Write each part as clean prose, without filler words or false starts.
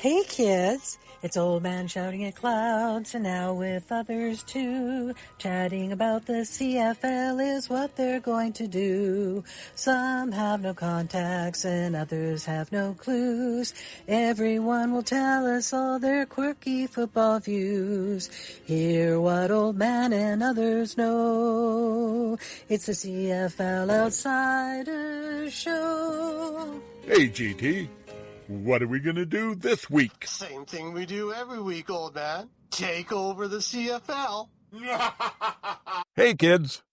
Hey kids, it's Old Man shouting at clouds, and now with others too. Chatting about the CFL is what they're going to do. Some have no contacts and others have no clues. Everyone will tell us all their quirky football views. Hear what Old Man and others know. It's the CFL Outsiders show. Hey GT, what are we going to do this week? Same thing we do every week, old man. Take over the CFL. Hey kids,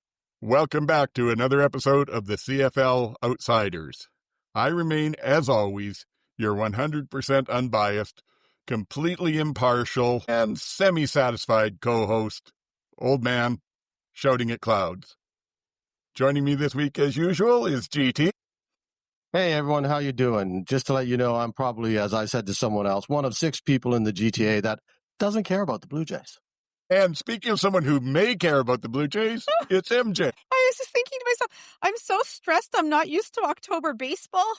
welcome back to another episode of the CFL Outsiders. I remain, as always, your 100% unbiased, completely impartial, and semi-satisfied co-host, Old Man Shouting at Clouds. Joining me this week, as usual, is GT. Hey everyone, how you doing? Just to let you know, I'm probably, as I said to someone else, one of 6 people in the GTA that doesn't care about the Blue Jays. And speaking of someone who may care about the Blue Jays, it's MJ. I was just thinking to myself, I'm so stressed. I'm not used to October baseball.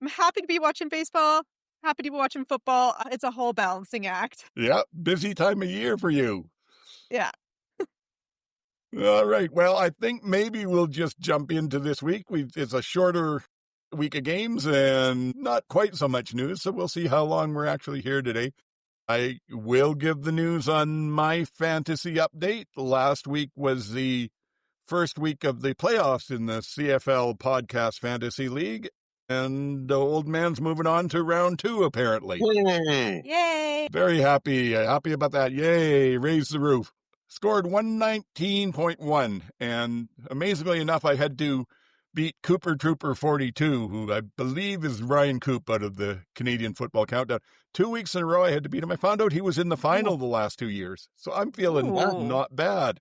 I'm happy to be watching baseball, happy to be watching football. It's a whole balancing act. Yeah, busy time of year for you. Yeah. All right. Well, I think maybe we'll just jump into this week. It's a shorter week of games and not quite so much news, so we'll see how long we're actually here today. I will give the news on my fantasy update. Last week was the first week of the playoffs in the CFL Podcast Fantasy League, and the Old Man's moving on to round 2, apparently. Yay. Very happy about that. Yay, raise the roof. Scored 119.1, and amazingly enough, I had to beat Cooper Trooper 42, who I believe is Ryan Coop out of the Canadian Football Countdown. 2 weeks in a row I had to beat him. I found out he was in the final the last 2 years, so I'm feeling not bad.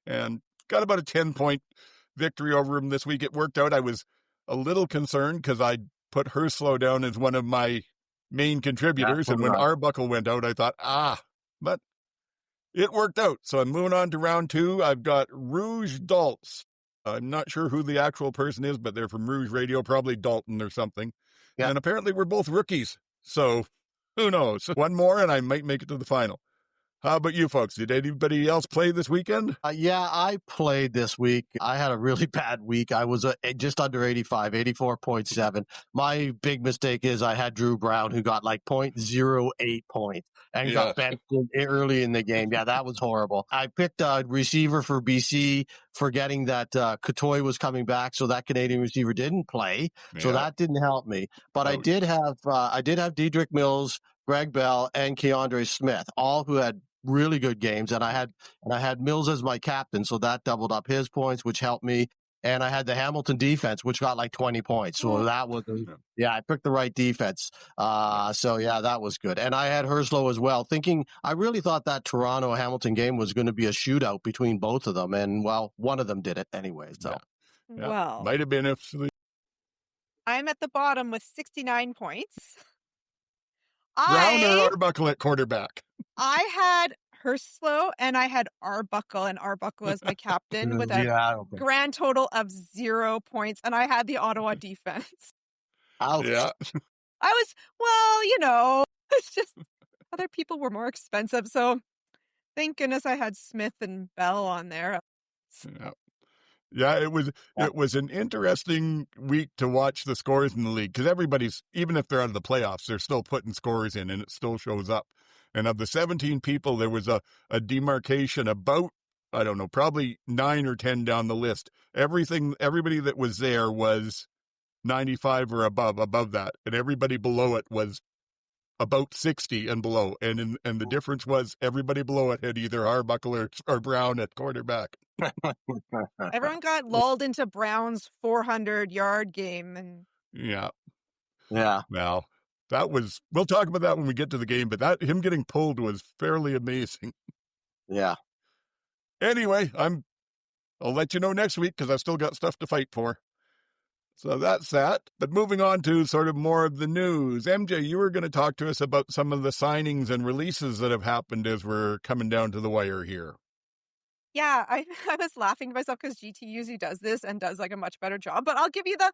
And got about a 10-point victory over him this week. It worked out. I was a little concerned because I put Herslow down as one of my main contributors, and when Arbuckle went out, I thought, but it worked out. So I'm moving on to round 2. I've got Rouge Daltz. I'm not sure who the actual person is, but they're from Rouge Radio, probably Dalton or something. Yeah. And apparently we're both rookies. So who knows? One more and I might make it to the final. How about you folks? Did anybody else play this weekend? Yeah, I played this week. I had a really bad week. I was just under 85, 84.7. My big mistake is I had Drew Brown, who got like 0.08 points and got benched early in the game. Yeah, that was horrible. I picked a receiver for BC, forgetting that Cotoy was coming back, so that Canadian receiver didn't play. Yeah. So that didn't help me. But I did have Dedrick Mills, Greg Bell, and Keandre Smith, all who had really good games, and I had Mills as my captain, so that doubled up his points, which helped me. And I had the Hamilton defense, which got like 20 points. So that was, I picked the right defense. So yeah, that was good. And I had Herslow as well, I really thought that Toronto-Hamilton game was going to be a shootout between both of them. And well, one of them did it anyway. So, yeah. Well, might have been if I'm at the bottom with 69 points. Brown or Arbuckle at quarterback? I had Herslow and I had Arbuckle, and Arbuckle as my captain with a grand total of 0 points, and I had the Ottawa defense. Ouch. Yeah. It's just other people were more expensive, so thank goodness I had Smith and Bell on there. Yeah, it was an interesting week to watch the scores in the league, because everybody's, even if they're out of the playoffs, they're still putting scores in and it still shows up. And of the 17 people, there was a demarcation about, I don't know, probably 9 or 10 down the list. Everybody that was there was 95 or above that, and everybody below it was about 60 and below. And the difference was everybody below it had either Arbuckle or Brown at quarterback. Everyone got lulled into Brown's 400-yard game. And Yeah. Well, we'll talk about that when we get to the game, but him getting pulled was fairly amazing. Yeah. Anyway, I'll let you know next week because I've still got stuff to fight for. So that's that. But moving on to sort of more of the news. MJ, you were going to talk to us about some of the signings and releases that have happened as we're coming down to the wire here. Yeah, I was laughing to myself because GT usually does this and does like a much better job. But I'll give you the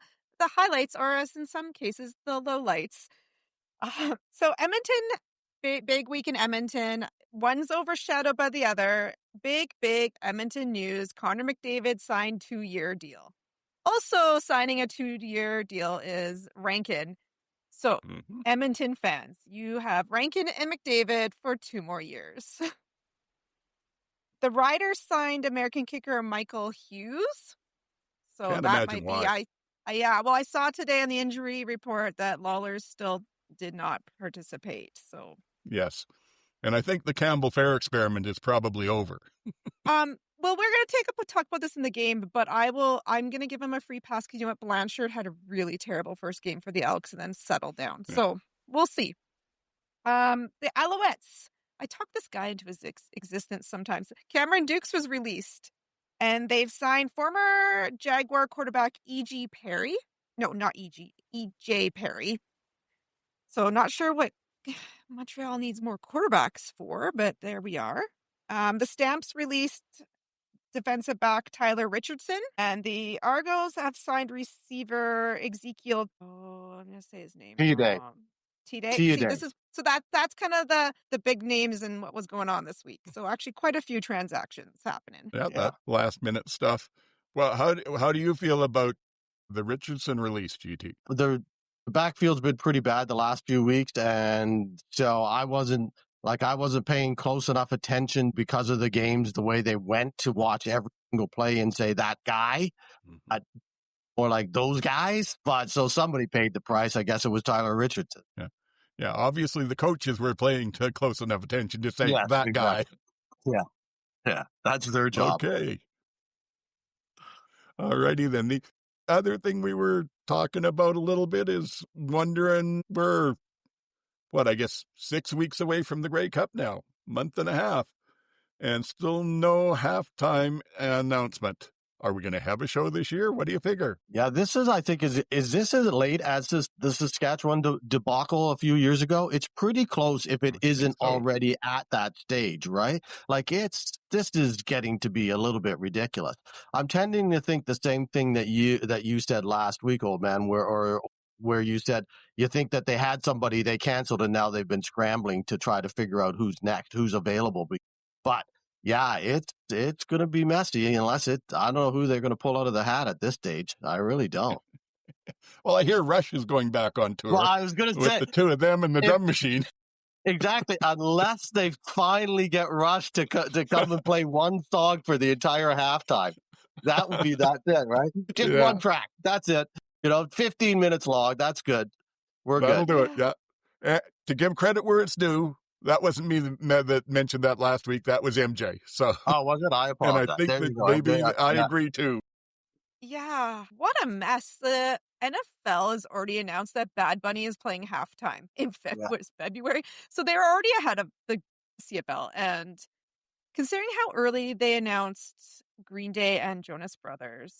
highlights, or as in some cases, the lowlights. So Edmonton, big week in Edmonton. One's overshadowed by the other. Big Edmonton news. Connor McDavid signed 2-year deal. Also signing a 2-year deal is Rankin. So Edmonton fans, you have Rankin and McDavid for 2 more years. The Riders signed American kicker Michael Hughes. So Can't that imagine might why. be, yeah, well, I saw today on the injury report that Lawler still did not participate. So Yes. And I think the Campbell Fair experiment is probably over. well, we're going to talk about this in the game, but I'm going to give him a free pass because you know what? Blanchard had a really terrible first game for the Elks and then settled down. Yeah. So we'll see. The Alouettes. I talk this guy into his existence sometimes. Cameron Dukes was released, and they've signed former Jaguar quarterback E.G. Perry. No, not E.G. E.J. Perry. So not sure what Montreal needs more quarterbacks for, but there we are. The Stamps released defensive back Tyler Richardson, and the Argos have signed receiver Ezekiel. Oh, I'm going to say his name. T-Day. T-Day. T-Day. See, this is so that's kind of the big names and what was going on this week. So actually, quite a few transactions happening. Yeah, that last minute stuff. Well, how do you feel about the Richardson release, GT? The backfield's been pretty bad the last few weeks, and so I wasn't paying close enough attention because of the games, the way they went, to watch every single play and say that guy, or like those guys. But so somebody paid the price. I guess it was Tyler Richardson. Yeah. Obviously, the coaches were paying close enough attention to say that guy. Yeah, that's their job. Okay. All righty then. The other thing we were talking about a little bit is wondering, we're, I guess 6 weeks away from the Grey Cup now, month and a half, and still no halftime announcement. Are we going to have a show this year? What do you figure? Yeah, this is, I think, is this as late as the Saskatchewan debacle a few years ago? It's pretty close if it isn't already at that stage, right? Like this is getting to be a little bit ridiculous. I'm tending to think the same thing that you said last week, old man, where you said you think that they had somebody they canceled and now they've been scrambling to try to figure out who's next, who's available. But yeah, it's going to be messy unless I don't know who they're going to pull out of the hat at this stage. I really don't. Well, I hear Rush is going back on tour. Well, I was going to say, with the two of them and the drum machine. Exactly. Unless they finally get Rush to come and play one song for the entire halftime. That would be that then, right? Just one track. That's it. 15 minutes long. That's good. That'll good. do it. Yeah. To give credit where it's due, that wasn't me that mentioned that last week. That was MJ. So. Oh, was it? I apologize. And I think that maybe I agree too. Yeah, what a mess. The NFL has already announced that Bad Bunny is playing halftime in February. So they're already ahead of the CFL. And considering how early they announced Green Day and Jonas Brothers,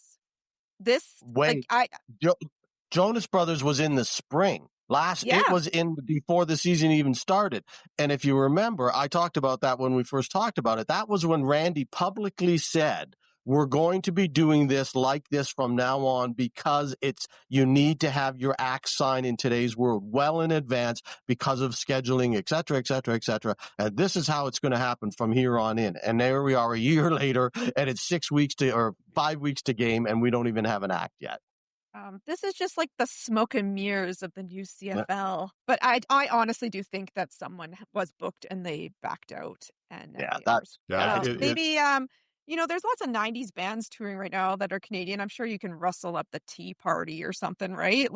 Jonas Brothers was in the spring. It was in before the season even started. And if you remember, I talked about that when we first talked about it. That was when Randy publicly said, we're going to be doing this like this from now on because you need to have your act signed in today's world well in advance because of scheduling, et cetera, et cetera, et cetera. And this is how it's going to happen from here on in. And there we are a year later, and it's 5 weeks to game, and we don't even have an act yet. This is just like the smoke and mirrors of the new CFL. But I honestly do think that someone was booked and they backed out. And maybe there's lots of 90s bands touring right now that are Canadian. I'm sure you can rustle up the Tea Party or something, right?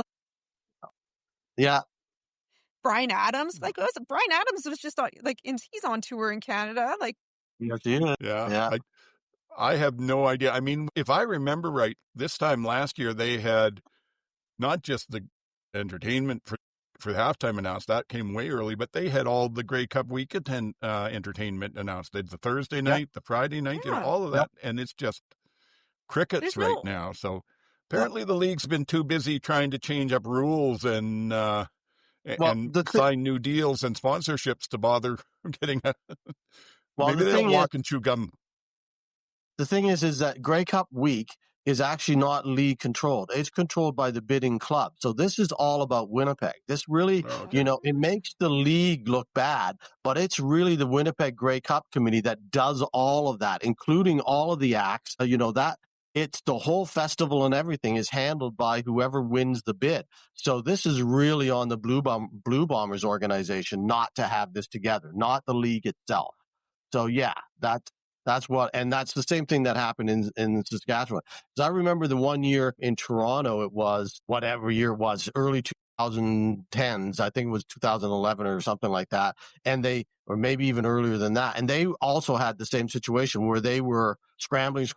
Yeah. Bryan Adams, Bryan Adams was just he's on tour in Canada. Yes, he is. Yeah. I have no idea. I mean, if I remember right, this time last year they had not just the entertainment for halftime announced, that came way early, but they had all the Grey Cup weekend entertainment announced. They had the Thursday night, the Friday night, all of that, and it's just crickets now. So apparently the league's been too busy trying to change up rules and sign new deals and sponsorships to bother getting maybe they don't walk and chew gum. The thing is that Grey Cup week is actually not league controlled. It's controlled by the bidding club. So this is all about Winnipeg. This really, Okay. it makes the league look bad, but it's really the Winnipeg Grey Cup committee that does all of that, including all of the acts. That it's the whole festival and everything is handled by whoever wins the bid. So this is really on the Blue Bombers organization not to have this together, not the league itself. So yeah, that's the same thing that happened in Saskatchewan. Because I remember the one year in Toronto, it was whatever year it was, early 2010s. I think it was 2011 or something like that. And or maybe even earlier than that. And they also had the same situation where they were scrambling.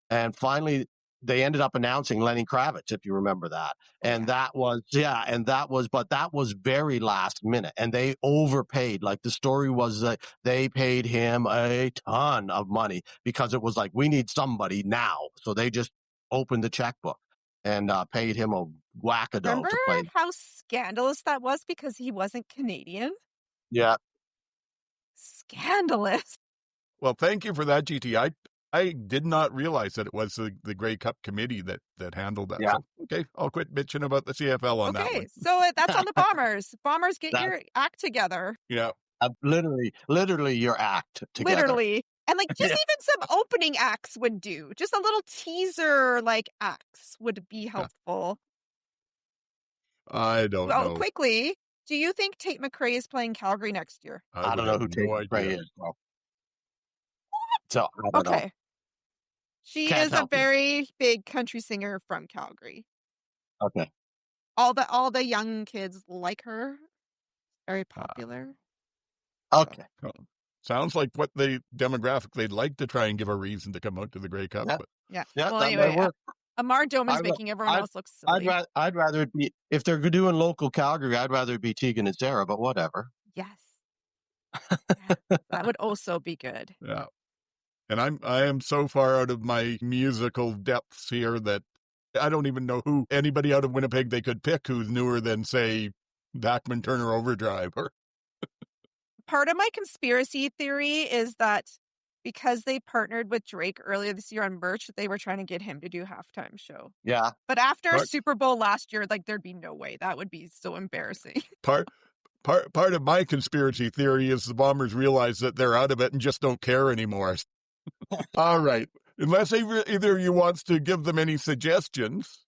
And finally, they ended up announcing Lenny Kravitz, if you remember that. And that was very last minute. And they overpaid. Like the story was that they paid him a ton of money because it was like, we need somebody now. So they just opened the checkbook and paid him a wackadoo Remember to play. how scandalous that was because he wasn't Canadian? Yeah. Scandalous. Well, thank you for that, GT. I did not realize that it was the Grey Cup committee that handled that. Yeah. So, okay, I'll quit bitching about the CFL on that one. Okay, so that's on the Bombers. Bombers, get your act together. Yeah. Literally your act together. Literally. And even some opening acts would do. Just a little teaser acts would be helpful. I don't know. Quickly, do you think Tate McRae is playing Calgary next year? I don't know who Tate McRae is. Bro. So I don't know. She Can't is a help you. very big country singer from Calgary. Okay. All the young kids like her. Very popular. Okay. Sounds like what demographic they'd like to try and give a reason to come out to the Grey Cup. Yeah. But Yeah, well, that anyway, might work. Amar Doman's making everyone else look silly. I'd rather it be, if they're doing local Calgary, I'd rather it be Tegan and Sarah, but whatever. Yes. That would also be good. Yeah. And I am so far out of my musical depths here that I don't even know who anybody out of Winnipeg they could pick who's newer than, say, Bachman Turner Overdrive. Part of my conspiracy theory is that because they partnered with Drake earlier this year on merch, they were trying to get him to do halftime show. Yeah. But after Super Bowl last year, there'd be no way. That would be so embarrassing. Part of my conspiracy theory is the Bombers realize that they're out of it and just don't care anymore. All right. Unless either of you wants to give them any suggestions.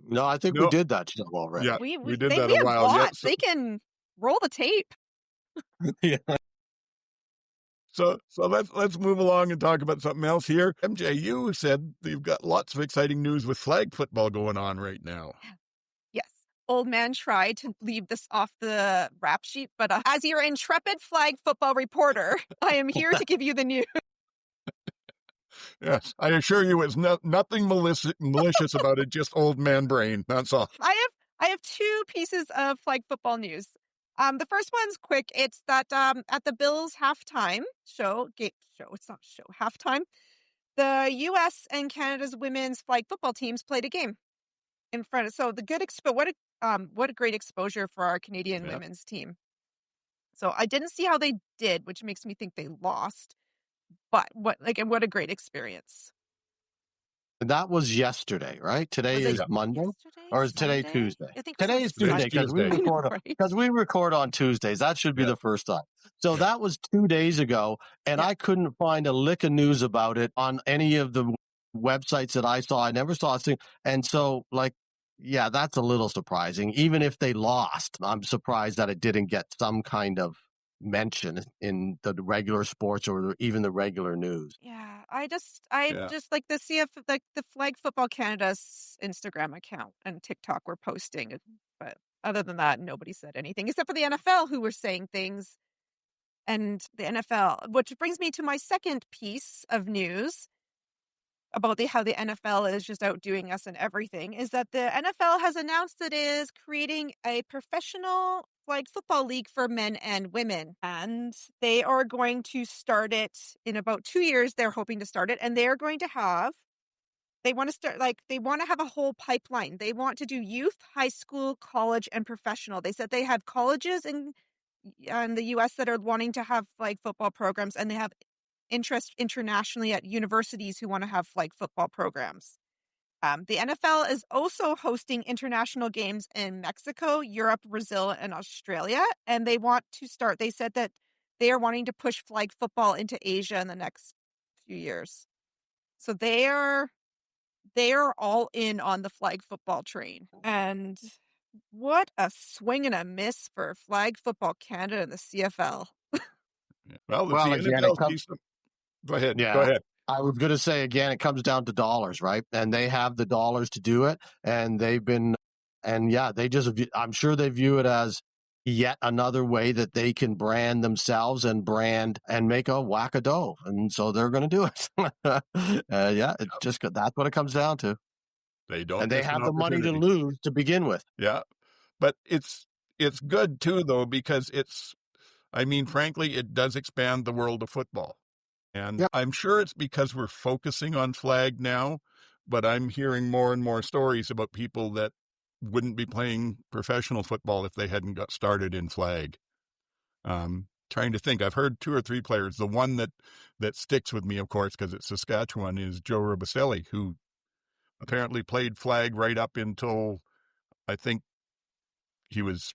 No, I think we did that show already. Yeah, we did that a while ago. So they can roll the tape. Yeah. So let's move along and talk about something else here. MJ, you said you've got lots of exciting news with flag football going on right now. Yes. Oldman tried to leave this off the rap sheet, but as your intrepid flag football reporter, I am here to give you the news. Yes, I assure you it's nothing malicious about it, just old man brain. That's all. I have two pieces of flag football news. The first one's quick. It's that at the Bills halftime halftime, the U.S. and Canada's women's flag football teams played a game in front of. So the good what a great exposure for our Canadian women's team. So I didn't see how they did, which makes me think they lost. But what a great experience. That was yesterday, right? Today is Monday, or is today Tuesday? I think today is Tuesday because we record on Tuesdays. That should be the first time. So that was 2 days ago, and I couldn't find a lick of news about it on any of the websites that I saw. I never saw a thing, and so that's a little surprising. Even if they lost, I'm surprised that it didn't get some kind of mention in the regular sports or even the regular news. Yeah, I just like the the Flag Football Canada's Instagram account and TikTok were posting, but other than that, nobody said anything except for the NFL who were saying things. And the NFL, which brings me to my second piece of news about how the NFL is just outdoing us and everything, is that the NFL has announced it is creating a professional flag football league for men and women. And they are going to start it in about 2 years. They're hoping to start it. And they want to have a whole pipeline. They want to do youth, high school, college, and professional. They said they have colleges in the U.S. that are wanting to have flag football programs, and they have interest internationally at universities who want to have flag football programs. The NFL is also hosting international games in Mexico, Europe, Brazil, and Australia. And they said that they are wanting to push flag football into Asia in the next few years. So they are all in on the flag football train. And what a swing and a miss for Flag Football Canada and the CFL. Well, if Well, the again, it NFL comes. sees them, go ahead. Go Yeah. ahead. I was going to say, again, it comes down to dollars, right? And they have the dollars to do it. And I'm sure they view it as yet another way that they can brand themselves and make a whack a dough. And so they're going to do it. That's what it comes down to. They don't And they miss an have the money to opportunity. lose to begin with. Yeah. But it's good too, though, because frankly, it does expand the world of football. And Yep. I'm sure it's because we're focusing on flag now, but I'm hearing more and more stories about people that wouldn't be playing professional football if they hadn't got started in flag. Trying to think, I've heard 2 or 3 players. The one that sticks with me, of course, because it's Saskatchewan, is Joe Robicelli, who apparently played flag right up until I think he was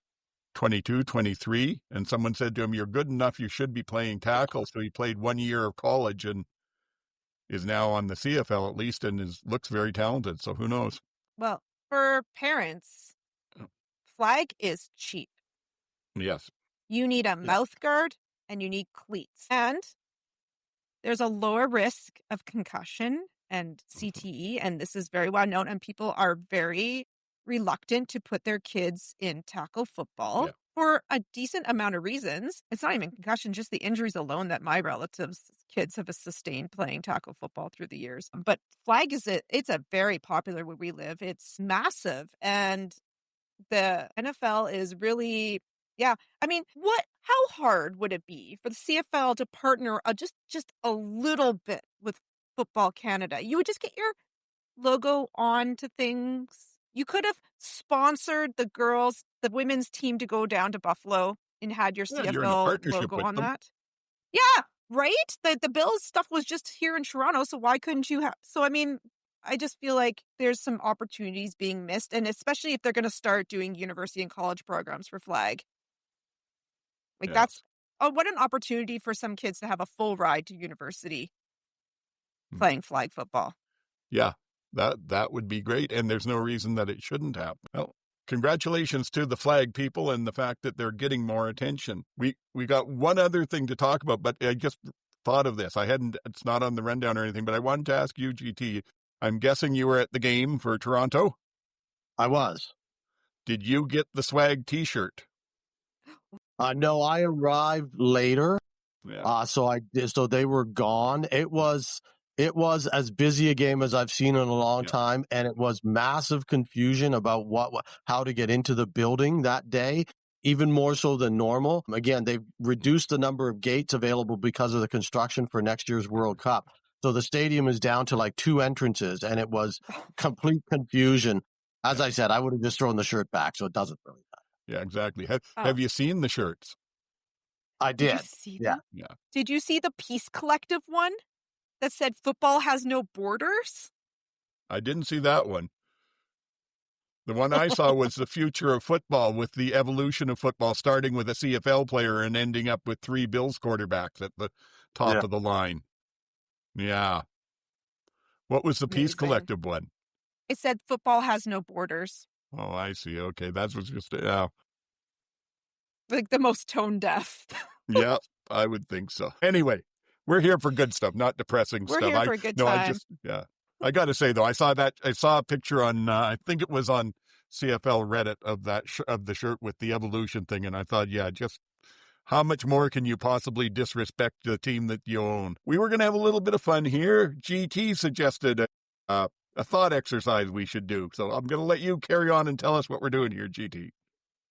22, 23, and someone said to him, "You're good enough, you should be playing tackle." So he played 1 year of college and is now on the CFL at least, and looks very talented. So who knows? Well, for parents, flag is cheap. Yes. You need a mouth guard and you need cleats. And there's a lower risk of concussion and CTE, and this is very well known, and people are very reluctant to put their kids in tackle football for a decent amount of reasons. It's not even concussion, just the injuries alone that my relatives' kids have sustained playing tackle football through the years. But flag it's a very popular where we live. It's massive, and the NFL is really, how hard would it be for the CFL to partner just a little bit with Football Canada? You would just get your logo onto things. You could have sponsored the women's team to go down to Buffalo and had your You're in a CFL partnership logo with on them. that. Yeah, right? The Bills stuff was just here in Toronto, so why couldn't you have? So, I just feel like there's some opportunities being missed, and especially if they're going to start doing university and college programs for flag. What an opportunity for some kids to have a full ride to university playing flag football. Yeah, that would be great, and there's no reason that it shouldn't happen. Well, congratulations to the flag people and the fact that they're getting more attention. We got one other thing to talk about, but I just thought of this. It's not on the rundown or anything, but I wanted to ask you, GT. I'm guessing you were at the game for Toronto? I was. Did you get the swag T-shirt? No, I arrived later. Yeah. So they were gone. It was as busy a game as I've seen in a long time, and it was massive confusion about how to get into the building that day, even more so than normal. Again, they've reduced the number of gates available because of the construction for next year's World Cup. So the stadium is down to like 2 entrances, and it was complete confusion. As I said, I would have just thrown the shirt back, so it doesn't really matter. Yeah, exactly. Have you seen the shirts? I did. Did you see them? Yeah. Did you see the Peace Collective one that said football has no borders? I didn't see that one. The one I saw was the future of football, with the evolution of football, starting with a CFL player and ending up with 3 Bills quarterbacks at the top of the line. Yeah. What was the Peace Collective one? It said football has no borders. Oh, I see. Okay, that's what's just like the most tone deaf. Yeah, I would think so. Anyway, we're here for good stuff, not depressing stuff. We're here for a good time. I got to say though, I saw a picture on, I think it was on CFL Reddit of the shirt with the evolution thing, and I thought, just how much more can you possibly disrespect the team that you own? We were going to have a little bit of fun here. GT suggested a thought exercise we should do, so I'm going to let you carry on and tell us what we're doing here, GT.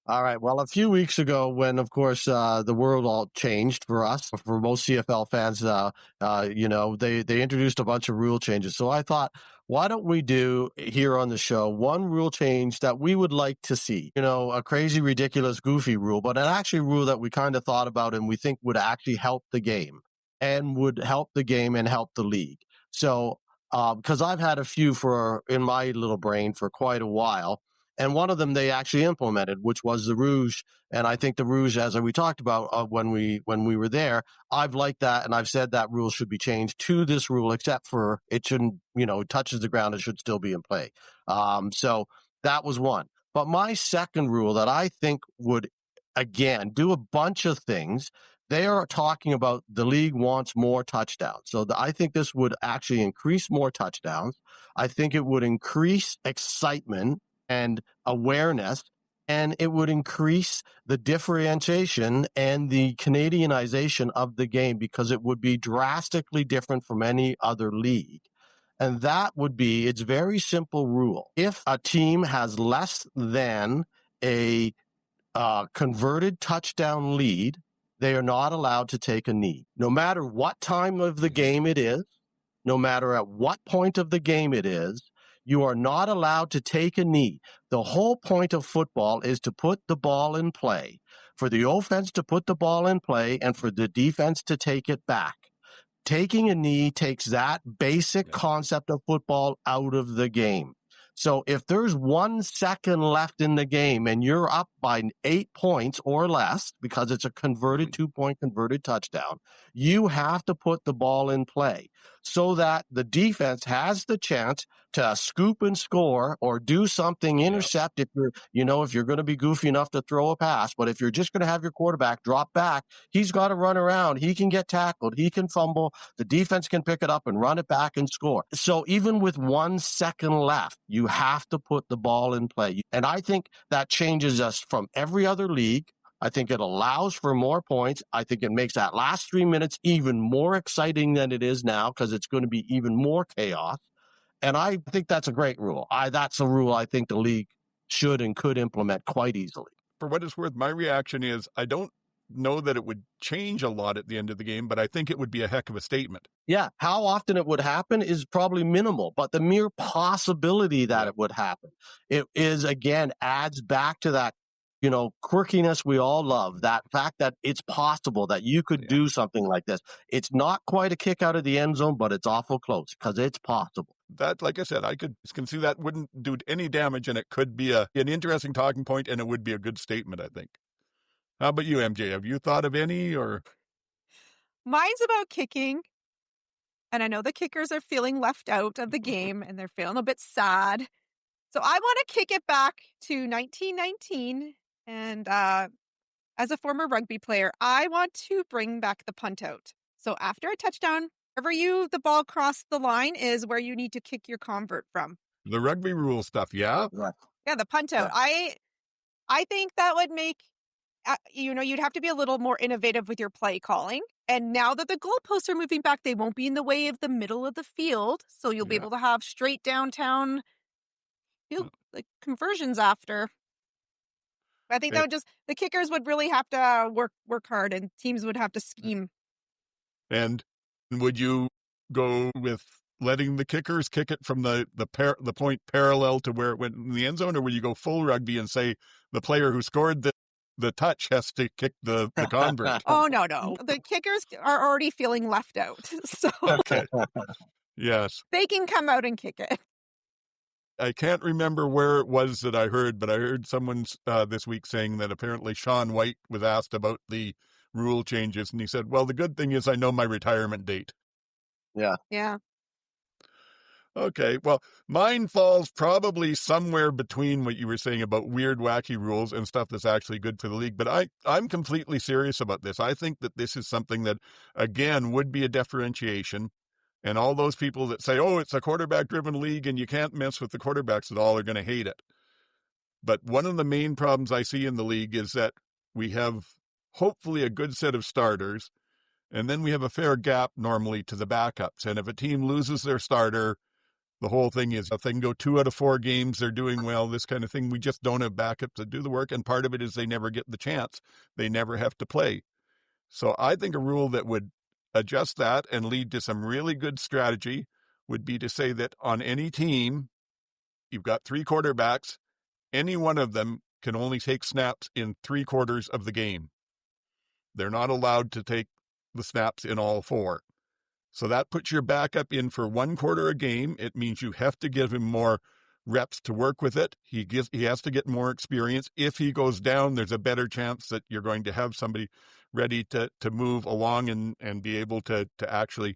All right. Well, a few weeks ago, when, of course, the world all changed for us, for most CFL fans, they introduced a bunch of rule changes. So I thought, why don't we do here on the show one rule change that we would like to see? A crazy, ridiculous, goofy rule, but an actual rule that we kind of thought about and we think would actually help the game. and would help the game and help the league. So, because I've had a few in my little brain for quite a while, and one of them they actually implemented, which was the Rouge. And I think the Rouge, as we talked about when we were there, I've liked that, and I've said that rule should be changed to this rule, except for it shouldn't, it touches the ground, it should still be in play. So that was one. But my second rule that I think would, again, do a bunch of things. They are talking about the league wants more touchdowns. So I think this would actually increase more touchdowns. I think it would increase excitement and awareness, and it would increase the differentiation and the Canadianization of the game because it would be drastically different from any other league. And that would be, it's very simple rule. If a team has less than a converted touchdown lead, they are not allowed to take a knee. No matter what time of the game it is, no matter at what point of the game it is, you are not allowed to take a knee. The whole point of football is to put the ball in play, for the offense to put the ball in play, and for the defense to take it back. Taking a knee takes that basic concept of football out of the game. So if there's 1 second left in the game and you're up by 8 points or less, because it's a converted 2-point converted touchdown, you have to put the ball in play so that the defense has the chance to scoop and score or do something, intercept if you're going to be goofy enough to throw a pass. But if you're just going to have your quarterback drop back, he's got to run around. He can get tackled. He can fumble. The defense can pick it up and run it back and score. So even with 1 second left, you have to put the ball in play. And I think that changes us from every other league. I think it allows for more points. I think it makes that last 3 minutes even more exciting than it is now because it's going to be even more chaos. And I think that's a great rule. That's a rule I think the league should and could implement quite easily. For what it's worth, my reaction is I don't know that it would change a lot at the end of the game, but I think it would be a heck of a statement. Yeah, how often it would happen is probably minimal, but the mere possibility that it would happen, it is, again, adds back to that, quirkiness we all love, that fact that it's possible that you could do something like this. It's not quite a kick out of the end zone, but it's awful close because it's possible. That, like I said, I can see that wouldn't do any damage, and it could be an interesting talking point, and it would be a good statement, I think. How about you, MJ? Have you thought of any, or? Mine's about kicking. And I know the kickers are feeling left out of the game and they're feeling a bit sad. So I want to kick it back to 1919. And as a former rugby player, I want to bring back the punt out. So after a touchdown, wherever the ball crossed the line is where you need to kick your convert from. The rugby rule stuff, yeah? Right. Yeah, the punt out. I think that would make, you'd have to be a little more innovative with your play calling. And now that the goalposts are moving back, they won't be in the way of the middle of the field. So you'll be able to have straight downtown field conversions after. I think that would the kickers would really have to work hard and teams would have to scheme. And would you go with letting the kickers kick it from the point parallel to where it went in the end zone, or would you go full rugby and say the player who scored the touch has to kick the convert? Oh, no. The kickers are already feeling left out. So okay. Yes. They can come out and kick it. I can't remember where it was that I heard, but I heard someone this week saying that apparently Sean White was asked about the rule changes, and he said, well, the good thing is I know my retirement date. Yeah. Yeah. Okay, well, mine falls probably somewhere between what you were saying about weird, wacky rules and stuff that's actually good for the league. But I'm completely serious about this. I think that this is something that, again, would be a differentiation. And all those people that say, oh, it's a quarterback-driven league and you can't mess with the quarterbacks at all are going to hate it. But one of the main problems I see in the league is that we have hopefully a good set of starters, and then we have a fair gap normally to the backups. And if a team loses their starter, the whole thing is if they can go 2 out of 4 games, they're doing well, this kind of thing. We just don't have backups to do the work. And part of it is they never get the chance. They never have to play. So I think a rule that would adjust that and lead to some really good strategy would be to say that on any team, you've got 3 quarterbacks. Any one of them can only take snaps in 3 quarters of the game. They're not allowed to take the snaps in all 4. So that puts your backup in for 1 quarter a game. It means you have to give him more reps to work with it. He has to get more experience. If he goes down, there's a better chance that you're going to have somebody ready to move along and be able to actually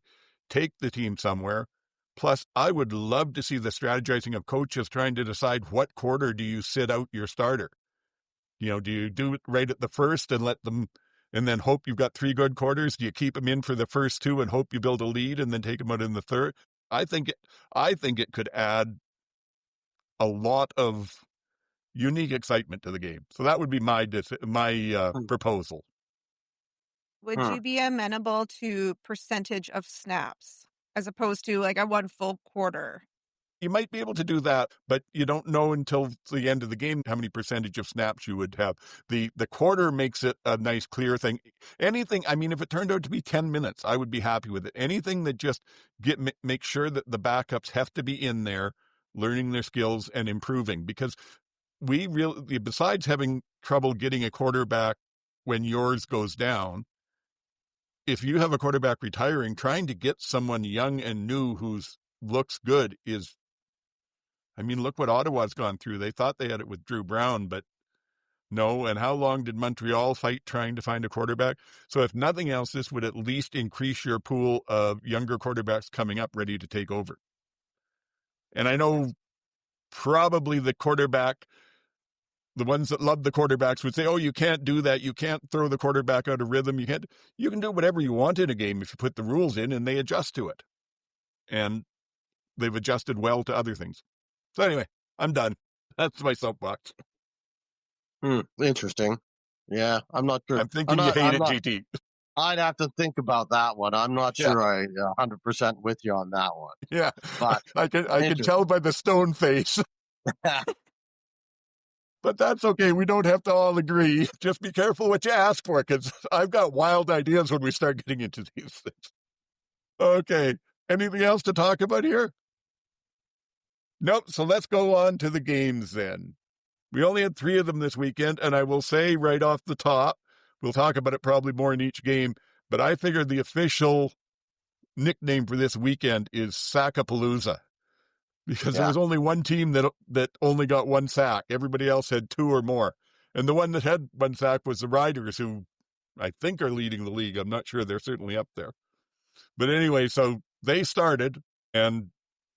take the team somewhere. Plus, I would love to see the strategizing of coaches trying to decide what quarter do you sit out your starter. Do you do it right at the first and let them, and then hope you've got 3 good quarters? Do you keep them in for the first 2 and hope you build a lead and then take them out in the third? I think it could add a lot of unique excitement to the game. So that would be my proposal. Would you be amenable to percentage of snaps as opposed to like a 1 full quarter? You might be able to do that, but you don't know until the end of the game how many percentage of snaps you would have. The quarter makes it a nice, clear thing. Anything, I mean, if it turned out to be 10 minutes, I would be happy with it. Anything that just make sure that the backups have to be in there, learning their skills and improving. Because we really, besides having trouble getting a quarterback when yours goes down, if you have a quarterback retiring, trying to get someone young and new who's looks good is, I mean, look what Ottawa's gone through. They thought they had it with Drew Brown, but no. And how long did Montreal fight trying to find a quarterback? So if nothing else, this would at least increase your pool of younger quarterbacks coming up ready to take over. And I know probably the ones that love the quarterbacks would say, oh, you can't do that. You can't throw the quarterback out of rhythm. You can do whatever you want in a game if you put the rules in and they adjust to it. And they've adjusted well to other things. So anyway, I'm done. That's my soapbox. Interesting. Yeah, I'm not sure. I'm thinking you hate it, GT. I'd have to think about that one. I'm not sure I 100% with you on that one. Yeah, but I can tell by the stone face. But that's okay. We don't have to all agree. Just be careful what you ask for, because I've got wild ideas when we start getting into these things. Okay. Anything else to talk about here? Nope. So let's go on to the games then. We only had 3 of them this weekend, and I will say right off the top, we'll talk about it probably more in each game, but I figured the official nickname for this weekend is Sack-a-palooza, because there was only one team that only got 1 sack. Everybody else had 2 or more. And the one that had 1 sack was the Riders, who I think are leading the league. I'm not sure. They're certainly up there. But anyway, so they started, and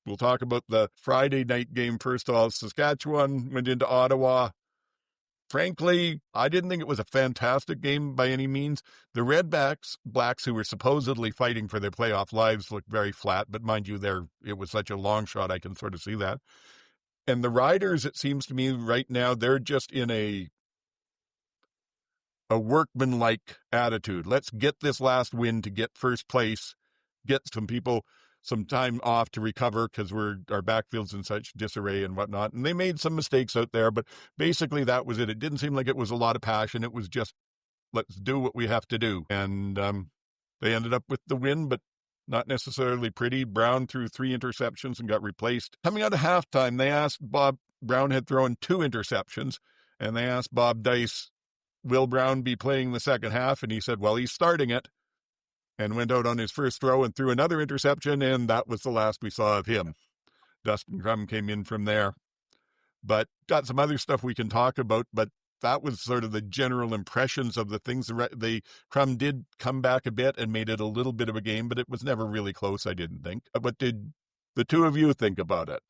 we'll talk about the Friday night game first of all. Saskatchewan went into Ottawa. Frankly, I didn't think it was a fantastic game by any means. The Blacks, who were supposedly fighting for their playoff lives, looked very flat. But mind you, it was such a long shot, I can sort of see that. And the Riders, it seems to me right now, they're just in a workman-like attitude. Let's get this last win to get first place, get some people some time off to recover, because our backfield's in such disarray and whatnot. And they made some mistakes out there, but basically that was it. It didn't seem like it was a lot of passion. It was just, let's do what we have to do. And they ended up with the win, but not necessarily pretty. Brown threw 3 interceptions and got replaced. Coming out of halftime, they asked Bob, Brown had thrown 2 interceptions, and they asked Bob Dice, will Brown be playing the second half? And he said, well, he's starting it. And went out on his first throw and threw another interception, and that was the last we saw of him. Dustin Crum came in from there. But got some other stuff we can talk about, but that was sort of the general impressions of the things. Crum did come back a bit and made it a little bit of a game, but it was never really close, I didn't think. What did the 2 of you think about it?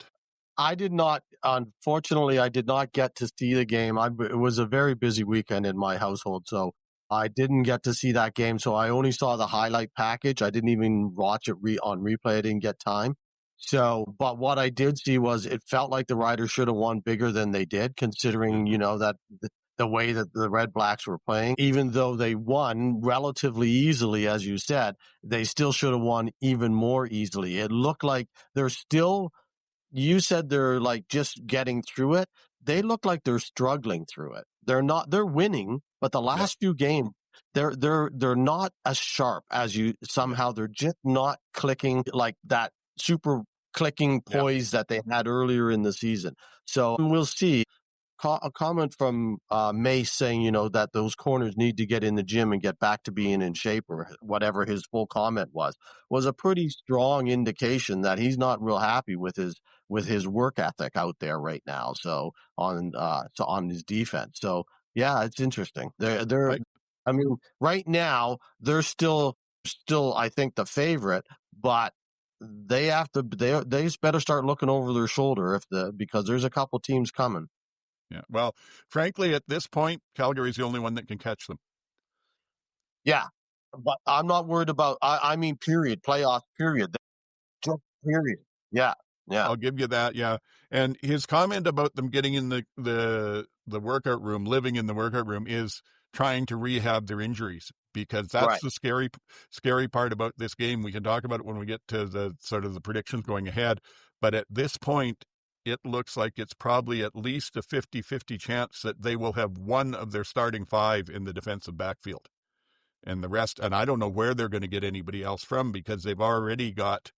I did not. Unfortunately, I did not get to see the game. It was a very busy weekend in my household, so I didn't get to see that game, so I only saw the highlight package. I didn't even watch it on replay. I didn't get time. But what I did see was it felt like the Riders should have won bigger than they did, considering, that the way that the Red Blacks were playing. Even though they won relatively easily, as you said, they still should have won even more easily. It looked like they're still, you said they're like just getting through it. They look like they're struggling through it. They're winning, but the last few games, they're not as sharp as you. Somehow they're just not clicking like that super clicking poise that they had earlier in the season. So we'll see. a comment from Mace saying, that those corners need to get in the gym and get back to being in shape, or whatever his full comment was a pretty strong indication that he's not real happy with his work ethic out there right now. So on his defense. So yeah, it's interesting. They're Right. I mean, right now they're still I think the favorite, but they better start looking over their shoulder because there's a couple teams coming. Yeah. Well, frankly, at this point, Calgary's the only one that can catch them. Yeah, but I'm not worried about. I mean, period, playoff, period, just period. Yeah. I'll give you that. Yeah. And his comment about them getting in the workout room, living in the workout room, is trying to rehab their injuries, because that's Right. the scary part about this game. We can talk about it when we get to the sort of the predictions going ahead. But at this point, it looks like it's probably at least a 50-50 chance that they will have one of their starting five in the defensive backfield. And the rest, and I don't know where they're going to get anybody else from, because they've already got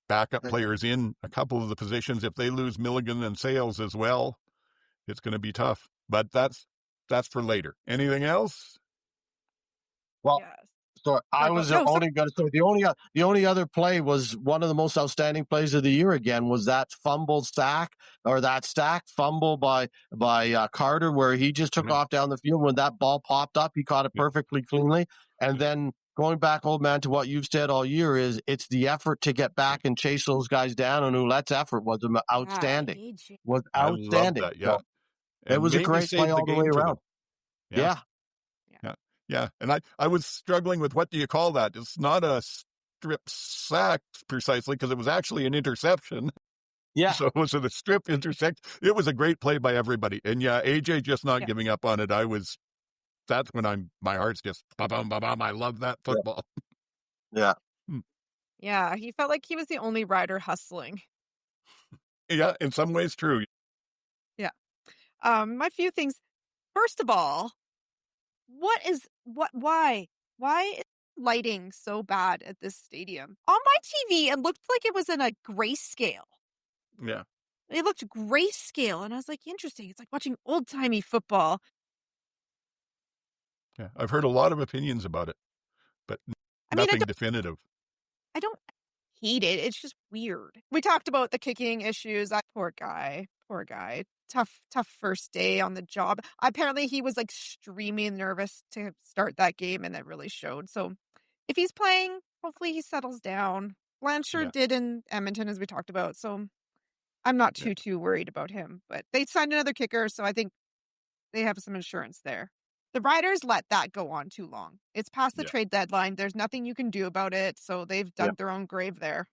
backup players in a couple of the positions. If they lose Milligan and Sales as well, it's going to be tough. But that's for later. Anything else? Well, Yes. so I was only going to say the only other play was one of the most outstanding plays of the year. Again, was that stack fumble by Carter, where he just took off down the field. When that ball popped up, he caught it perfectly cleanly. And then going back, old man, to what you've said all year, is it's the effort to get back and chase those guys down. And Ouellette's effort was outstanding. I love that. Yeah, So it was a great play all the way around. Yeah. Yeah. And I was struggling with, what do you call that? It's not a strip sack precisely, because it was actually an interception. Yeah. So was it a strip intersect? It was a great play by everybody. And yeah, AJ just not giving up on it. That's when my heart's just ba-bum, ba-bum. I love that football. Yeah. Yeah, he felt like he was the only rider hustling. Yeah, in some ways true. Yeah. My few things. First of all, why is lighting so bad at this stadium? On my TV, it looked like it was in a grayscale. Yeah. It looked grayscale, and I was like, interesting. It's like watching old-timey football. Yeah. I've heard a lot of opinions about it, but nothing definitive. I don't hate it. It's just weird. We talked about the kicking issues. Poor guy. Tough first day on the job. Apparently he was like extremely nervous to start that game, and that really showed. So if he's playing, hopefully he settles down. Blanchard did in Edmonton, as we talked about. So I'm not too worried about him, but they signed another kicker. So I think they have some insurance there. The Riders let that go on too long. It's past the trade deadline. There's nothing you can do about it. So they've dug their own grave there.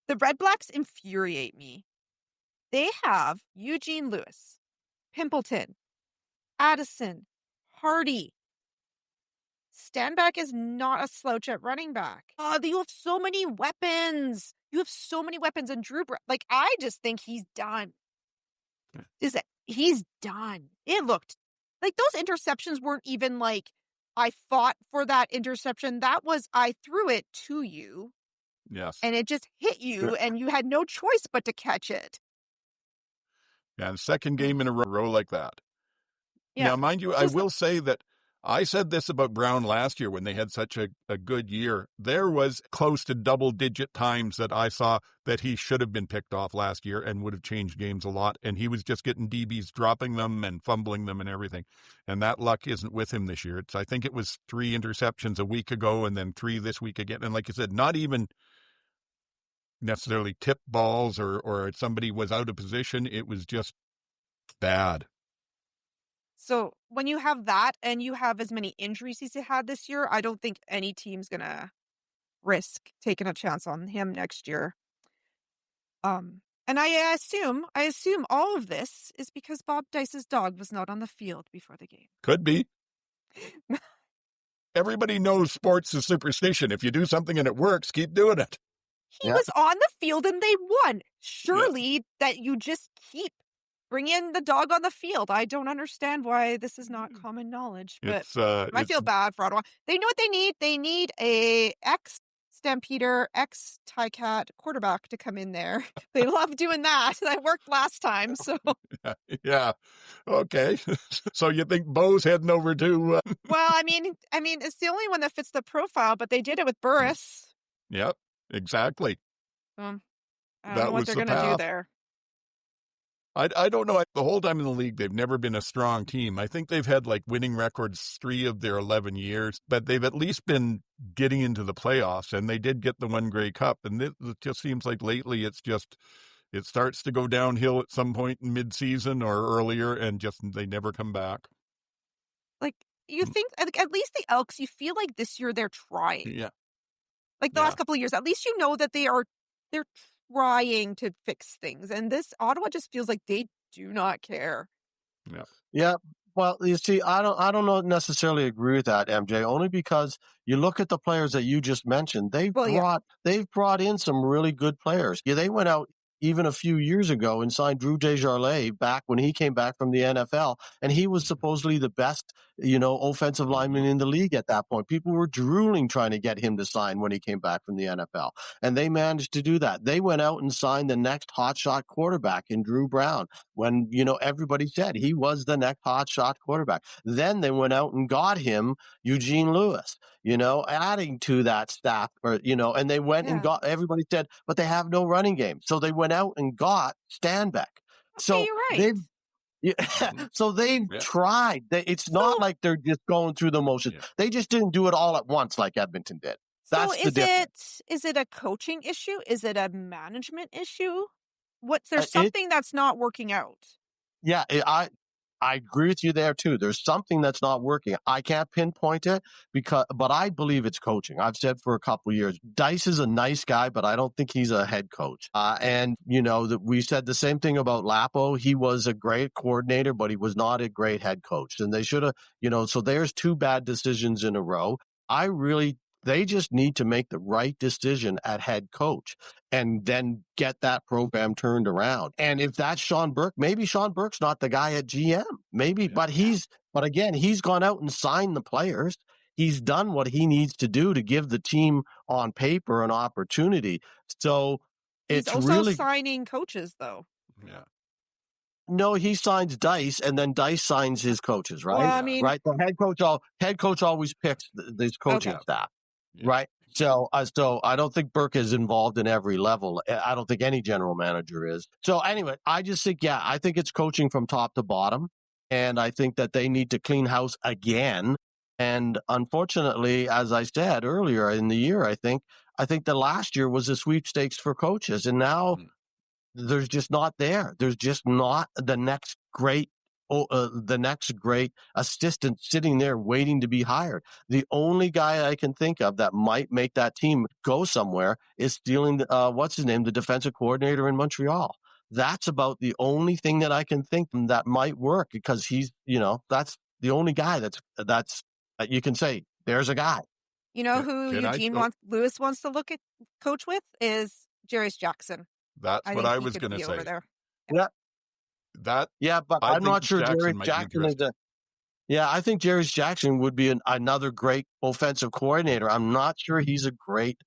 The Red Blacks infuriate me. They have Eugene Lewis, Pimpleton, Addison, Hardy. Stanback is not a slouch at running back. You have so many weapons. And Drew, I just think he's done. He's done. It looked like those interceptions weren't even like, I fought for that interception. That was, I threw it to you. Yes. And it just hit you, and you had no choice but to catch it. Yeah, and second game in a row like that. Yeah. Now, mind you, I will say that I said this about Brown last year when they had such a good year. There was close to double-digit times that I saw that he should have been picked off last year and would have changed games a lot, and he was just getting DBs dropping them and fumbling them and everything. And that luck isn't with him this year. I think it was 3 interceptions a week ago and then 3 this week again. And like you said, not even necessarily tip balls or somebody was out of position. It was just bad. So when you have that and you have as many injuries he's had this year, I don't think any team's going to risk taking a chance on him next year. And I assume all of this is because Bob Dice's dog was not on the field before the game. Could be. Everybody knows sports is superstition. If you do something and it works, keep doing it. He was on the field and they won. Surely that you just keep bringing the dog on the field. I don't understand why this is not common knowledge, but I feel bad for Ottawa. They know what they need. They need a ex-Stampeder, ex-Ticat quarterback to come in there. They love doing that. That worked last time, so. Yeah. Okay. So you think Bo's heading over to... Well, I mean, it's the only one that fits the profile, but they did it with Burris. Yep, exactly. I don't That know what was they're the going to do path. there. I don't know. The whole time in the league, they've never been a strong team. I think they've had like winning records 3 of their 11 years, but they've at least been getting into the playoffs, and they did get the one Grey Cup. And it just seems like lately it starts to go downhill at some point in mid-season or earlier, and just they never come back. Like, you think, at least the Elks, you feel like this year they're trying. Yeah. Like the last couple of years, at least you know that they're trying to fix things. And this Ottawa just feels like they do not care. Yeah. Yeah. Well, you see, I don't necessarily agree with that, MJ, only because you look at the players that you just mentioned. They've brought in some really good players. Yeah, they went out even a few years ago and signed Drew Desjardins back when he came back from the NFL, and he was supposedly the best, offensive lineman in the league at that point. People were drooling trying to get him to sign when he came back from the NFL, and they managed to do that. They went out and signed the next hotshot quarterback in Drew Brown when, everybody said he was the next hotshot quarterback. Then they went out and got him Eugene Lewis, adding to that staff, and they went and got, everybody said, but they have no running game. So they went out and got Stanback. So you're right. They've tried. It's not like they're just going through the motions. Yeah. They just didn't do it all at once like Edmonton did. That's the difference. Is it a coaching issue? Is it a management issue? There's something that's not working out? Yeah, I agree with you there too. There's something that's not working. I can't pinpoint it but I believe it's coaching. I've said for a couple of years, Dice is a nice guy, but I don't think he's a head coach. And we said the same thing about Lapo. He was a great coordinator, but he was not a great head coach. And they should have, so there's 2 bad decisions in a row. They just need to make the right decision at head coach and then get that program turned around. And if that's Sean Burke, maybe Sean Burke's not the guy at GM. Maybe, but again, he's gone out and signed the players. He's done what he needs to do to give the team on paper an opportunity. So he's also signing coaches though. Yeah. No, he signs Dice, and then Dice signs his coaches, right? Well, right. The head coach always picks this coaching staff. Yeah. Right. So I don't think Burke is involved in every level. I don't think any general manager is. So anyway, I just think, I think it's coaching from top to bottom. And I think that they need to clean house again. And unfortunately, as I said earlier in the year, I think the last year was a sweepstakes for coaches. And now there's just not there. There's just not the next great assistant sitting there waiting to be hired. The only guy I can think of that might make that team go somewhere is stealing, the defensive coordinator in Montreal. That's about the only thing that I can think that might work because he's, that's the only guy that's you can say there's a guy. Who Lewis wants to look at coach with is Jarius Jackson. That's what I was going to say. Over there. Yeah. But I'm not sure Jarius Jackson is I think Jarius Jackson would be another great offensive coordinator. I'm not sure he's a great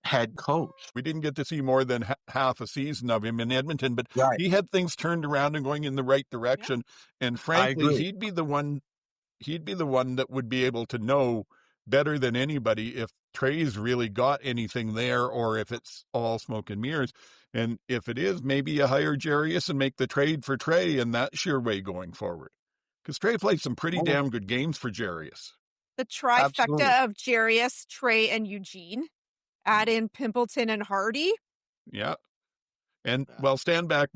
head coach. We didn't get to see more than half a season of him in Edmonton, but he had things turned around and going in the right direction. Yeah. And frankly, he'd be the one that would be able to know better than anybody if Trey's really got anything there or if it's all smoke and mirrors. And if it is, maybe you hire Jarius and make the trade for Trey, and that's your way going forward. Because Trey played some pretty damn good games for Jarius. The trifecta of Jarius, Trey, and Eugene. Add in Pimpleton and Hardy. Yeah. And while Stanback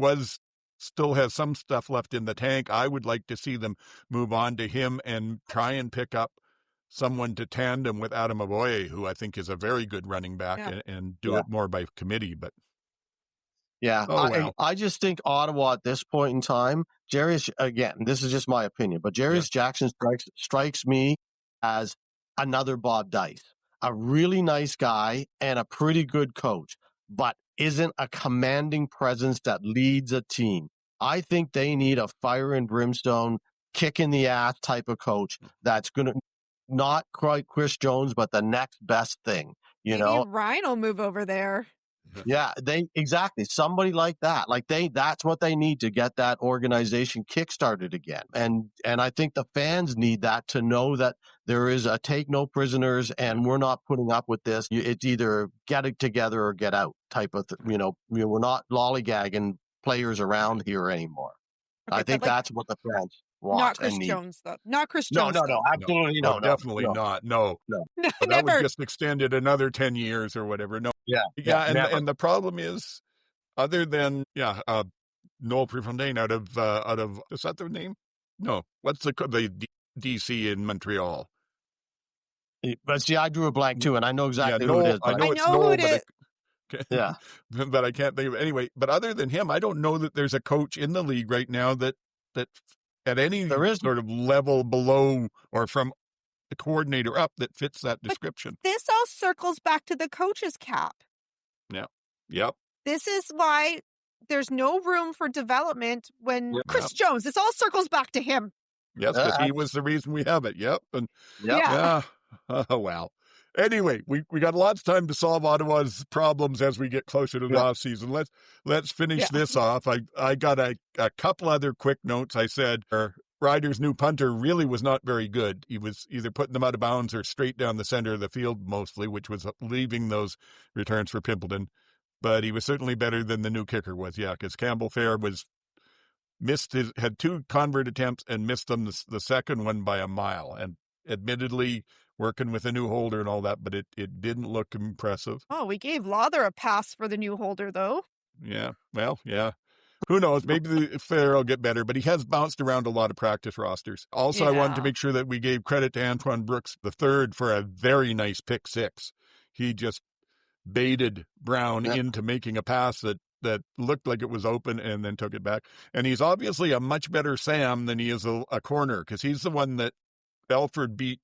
still has some stuff left in the tank, I would like to see them move on to him and try and pick up someone to tandem with Adam Aboye, who I think is a very good running back, and do it more by committee. But I just think Ottawa at this point in time, Jarius, again, this is just my opinion, but Jarius Jackson strikes me as another Bob Dice, a really nice guy and a pretty good coach, but isn't a commanding presence that leads a team. I think they need a fire and brimstone, kick in the ass type of coach that's going to not quite Chris Jones, but the next best thing. You Maybe know, Ryan will move over there. yeah, exactly. Somebody like that. Like that's what they need to get that organization kickstarted again. And I think the fans need that to know that there is a take no prisoners and we're not putting up with this. It's either get it together or get out type of, we're not lollygagging players around here anymore. Okay, I think like, that's what the fans want not Chris and need. Jones, though. Not Chris No, Jones, no, though. absolutely No, no, definitely not. No. No, But that was never. just extended another 10 years or whatever. No. Yeah, And the problem is, other than Noel Prefontaine out of is that their name? No, what's the DC in Montreal? But see, I drew a blank too, and I know exactly Noel, who it is. I know it's who Noel, it is. Yeah, but I can't think of it. Anyway, but other than him, I don't know that there's a coach in the league right now that at any sort of level below or from the coordinator up that fits that description. This all circles back to the coach's cap. Yeah. Yep. This is why there's no room for development when Chris Jones, this all circles back to him. Yes, because he was the reason we have it. Yep. And yeah. Oh, wow. Anyway, we got lots of time to solve Ottawa's problems as we get closer to the off season. Let's finish this off. I got a couple other quick notes. I said Ryder's new punter really was not very good. He was either putting them out of bounds or straight down the center of the field mostly, which was leaving those returns for Pimpleton. But he was certainly better than the new kicker was. Yeah, because Campbell Fair had 2 convert attempts and missed them the second one by a mile. And admittedly, working with a new holder and all that, but it didn't look impressive. Oh, we gave Lawther a pass for the new holder, though. Yeah, well, yeah. Who knows? Maybe the Fair will get better, but he has bounced around a lot of practice rosters. Also, I wanted to make sure that we gave credit to Antoine Brooks III for a very nice pick 6. He just baited Brown into making a pass that looked like it was open and then took it back. And he's obviously a much better Sam than he is a corner, because he's the one that Belford beat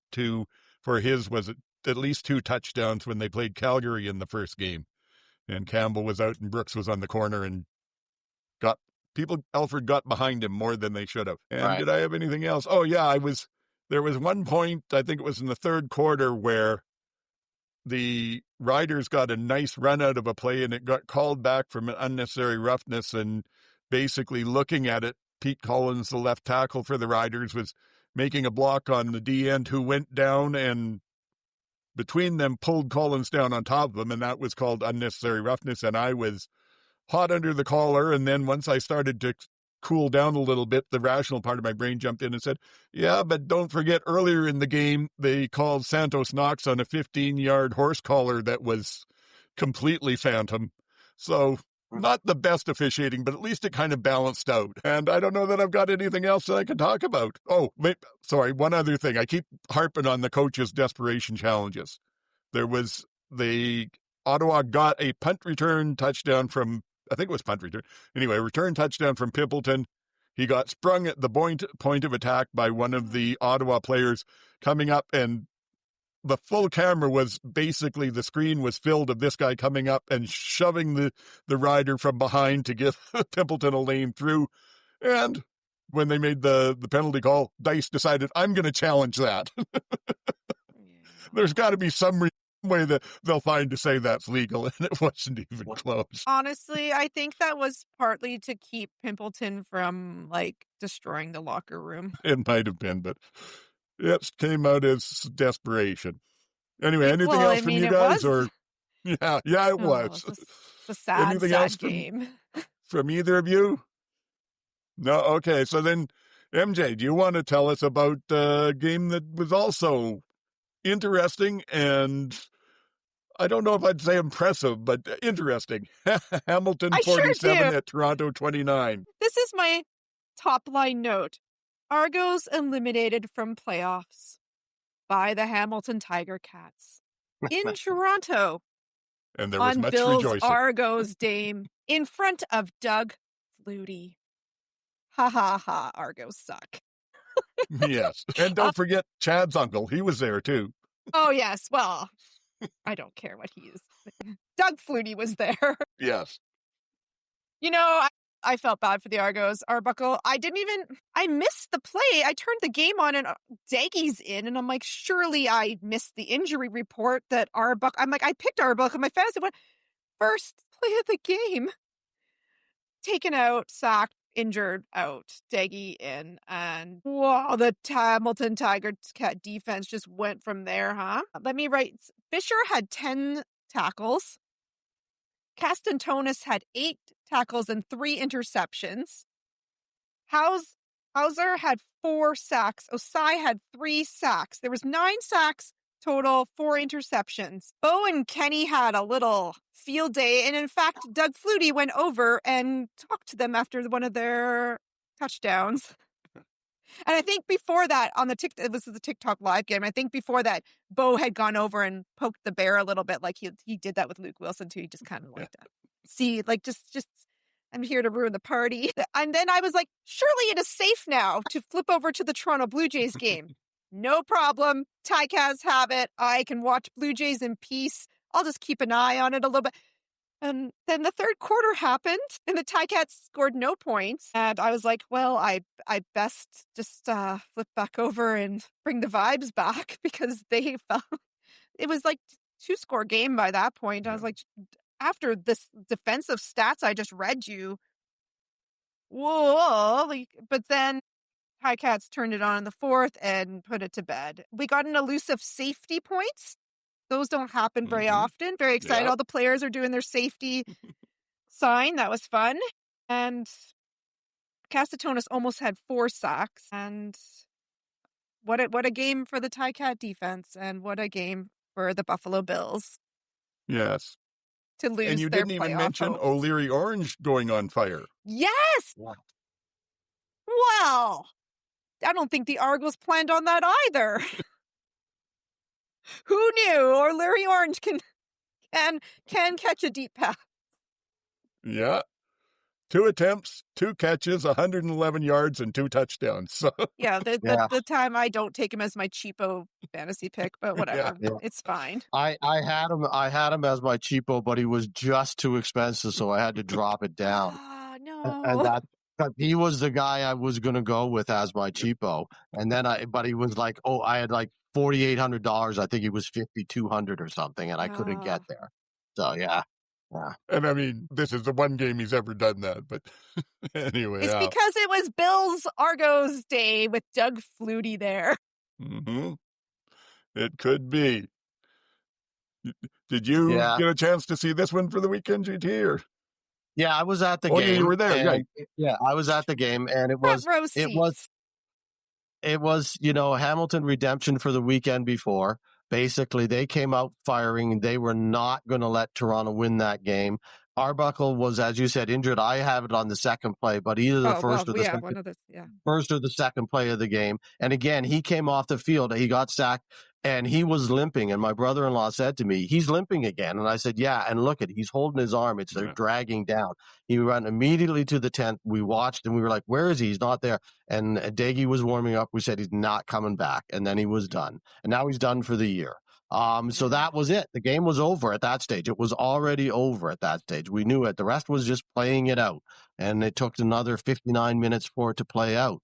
for his was at least 2 touchdowns when they played Calgary in the first game. And Campbell was out and Brooks was on the corner and Elford got behind him more than they should have. And did I have anything else? Oh yeah, there was one point, I think it was in the third quarter, where the Riders got a nice run out of a play and it got called back from an unnecessary roughness. And basically looking at it, Pete Collins, the left tackle for the Riders, was making a block on the D end who went down and between them pulled Collins down on top of him, and that was called unnecessary roughness. And I was hot under the collar, and then once I started to cool down a little bit, the rational part of my brain jumped in and said, yeah, but don't forget earlier in the game, they called Santos Knox on a 15-yard horse collar that was completely phantom. So not the best officiating, but at least it kind of balanced out. And I don't know that I've got anything else that I can talk about. Oh, one other thing. I keep harping on the coaches' desperation challenges. Ottawa got a punt return touchdown from, I think it was punt return. Anyway, return touchdown from Pimpleton. He got sprung at the point of attack by one of the Ottawa players coming up, and the full camera was basically, the screen was filled of this guy coming up and shoving the rider from behind to give Pimpleton a lane through. And when they made the penalty call, Dice decided, I'm going to challenge that. There's got to be some way that they'll find to say that's legal, and it wasn't even close. Honestly, I think that was partly to keep Pimpleton from destroying the locker room. It might have been, but it came out as desperation. Anyway, anything else from you guys? Or it was. It's a sad, anything sad else game. From either of you? No? Okay, so then, MJ, do you want to tell us about a game that was also interesting and, I don't know if I'd say impressive, but interesting. Hamilton 47 at Toronto 29. This is my top line note. Argos eliminated from playoffs by the Hamilton Tiger Cats in Toronto. And there was on much Bill's rejoicing. Argos Dame in front of Doug Flutie. Ha ha ha, Argos suck. Yes. And don't forget Chad's uncle. He was there too. Oh, yes. Well, I don't care what he is. Doug Flutie was there. Yes. I felt bad for the Argos. Arbuckle, I missed the play. I turned the game on and Daggy's in, and I'm like, surely I missed the injury report that Arbuckle. I'm like, I picked Arbuckle. My fantasy went first play of the game. Taken out, sacked, injured, out. Daggy in, and wow, the Hamilton Tiger Cat defense just went from there, huh? Let me write. Fisher had 10 tackles. Castantonis had 8 tackles and 3 interceptions. Hauser had 4 sacks. Osai had 3 sacks. There was 9 sacks total, 4 interceptions. Bo and Kenny had a little field day, and in fact, Doug Flutie went over and talked to them after one of their touchdowns. And I think before that, on the it was the TikTok live game. I think before that, Bo had gone over and poked the bear a little bit, like he did that with Luke Wilson too. He just kind of like to see, like just I'm here to ruin the party. And then I was like, surely it is safe now to flip over to the Toronto Blue Jays game. No problem. Ticats have it. I can watch Blue Jays in peace. I'll just keep an eye on it a little bit. And then the third quarter happened, and the Ticats scored no points. And I was like, well, I best just flip back over and bring the vibes back, because they felt it was like 2-score game by that point. I was like, after this defensive stats I just read you, whoa! But then Ticats turned it on in the fourth and put it to bed. We got an elusive safety points. Those don't happen very often. Very excited. Yep. All the players are doing their safety sign. That was fun. And Castatonis almost had 4 sacks. And what a game for the Ticat defense, and what a game for the Buffalo Bills Yes. to lose. And you their didn't even playoff mention hopes. O'Leary Orange going on fire. Yes. Wow. Well, I don't think the Argos planned on that either. Who knew? Or Larry Orange can catch a deep pass. Yeah. 2 attempts, 2 catches, 111 yards, and 2 touchdowns. So Yeah, the time I don't take him as my cheapo fantasy pick, but whatever. Yeah. It's fine. I had him as my cheapo, but he was just too expensive, so I had to drop it down. Oh, And no. he was the guy I was going to go with as my cheapo. And then but he was like, I had like $4,800. I think he was $5,200 or something, and I couldn't get there. So yeah. And I mean, this is the one game he's ever done that. But anyway, It's because it was Bill's Argos day with Doug Flutie there. It could be. Did you get a chance to see this one for the weekend, GT? Or? Yeah, I was at the Oh, game. yeah, you were there, right? Yeah, I was at the game, and it Front was row seats. it was Hamilton redemption for the weekend before. Basically, they came out firing. They were not going to let Toronto win that game. Arbuckle was, as you said, injured. I have it on the second play, but either the first or the second play of the game. And again, he came off the field. He got sacked, and he was limping. And my brother-in-law said to me, he's limping again. And I said, yeah, and look he's holding his arm. They're dragging down. He ran immediately to the tent. We watched, and we were like, where is he? He's not there. And Daggy was warming up. We said he's not coming back. And then he was done. And now he's done for the year. So that was it. The game was over at that stage. It was already over at that stage. We knew it. The rest was just playing it out. And it took another 59 minutes for it to play out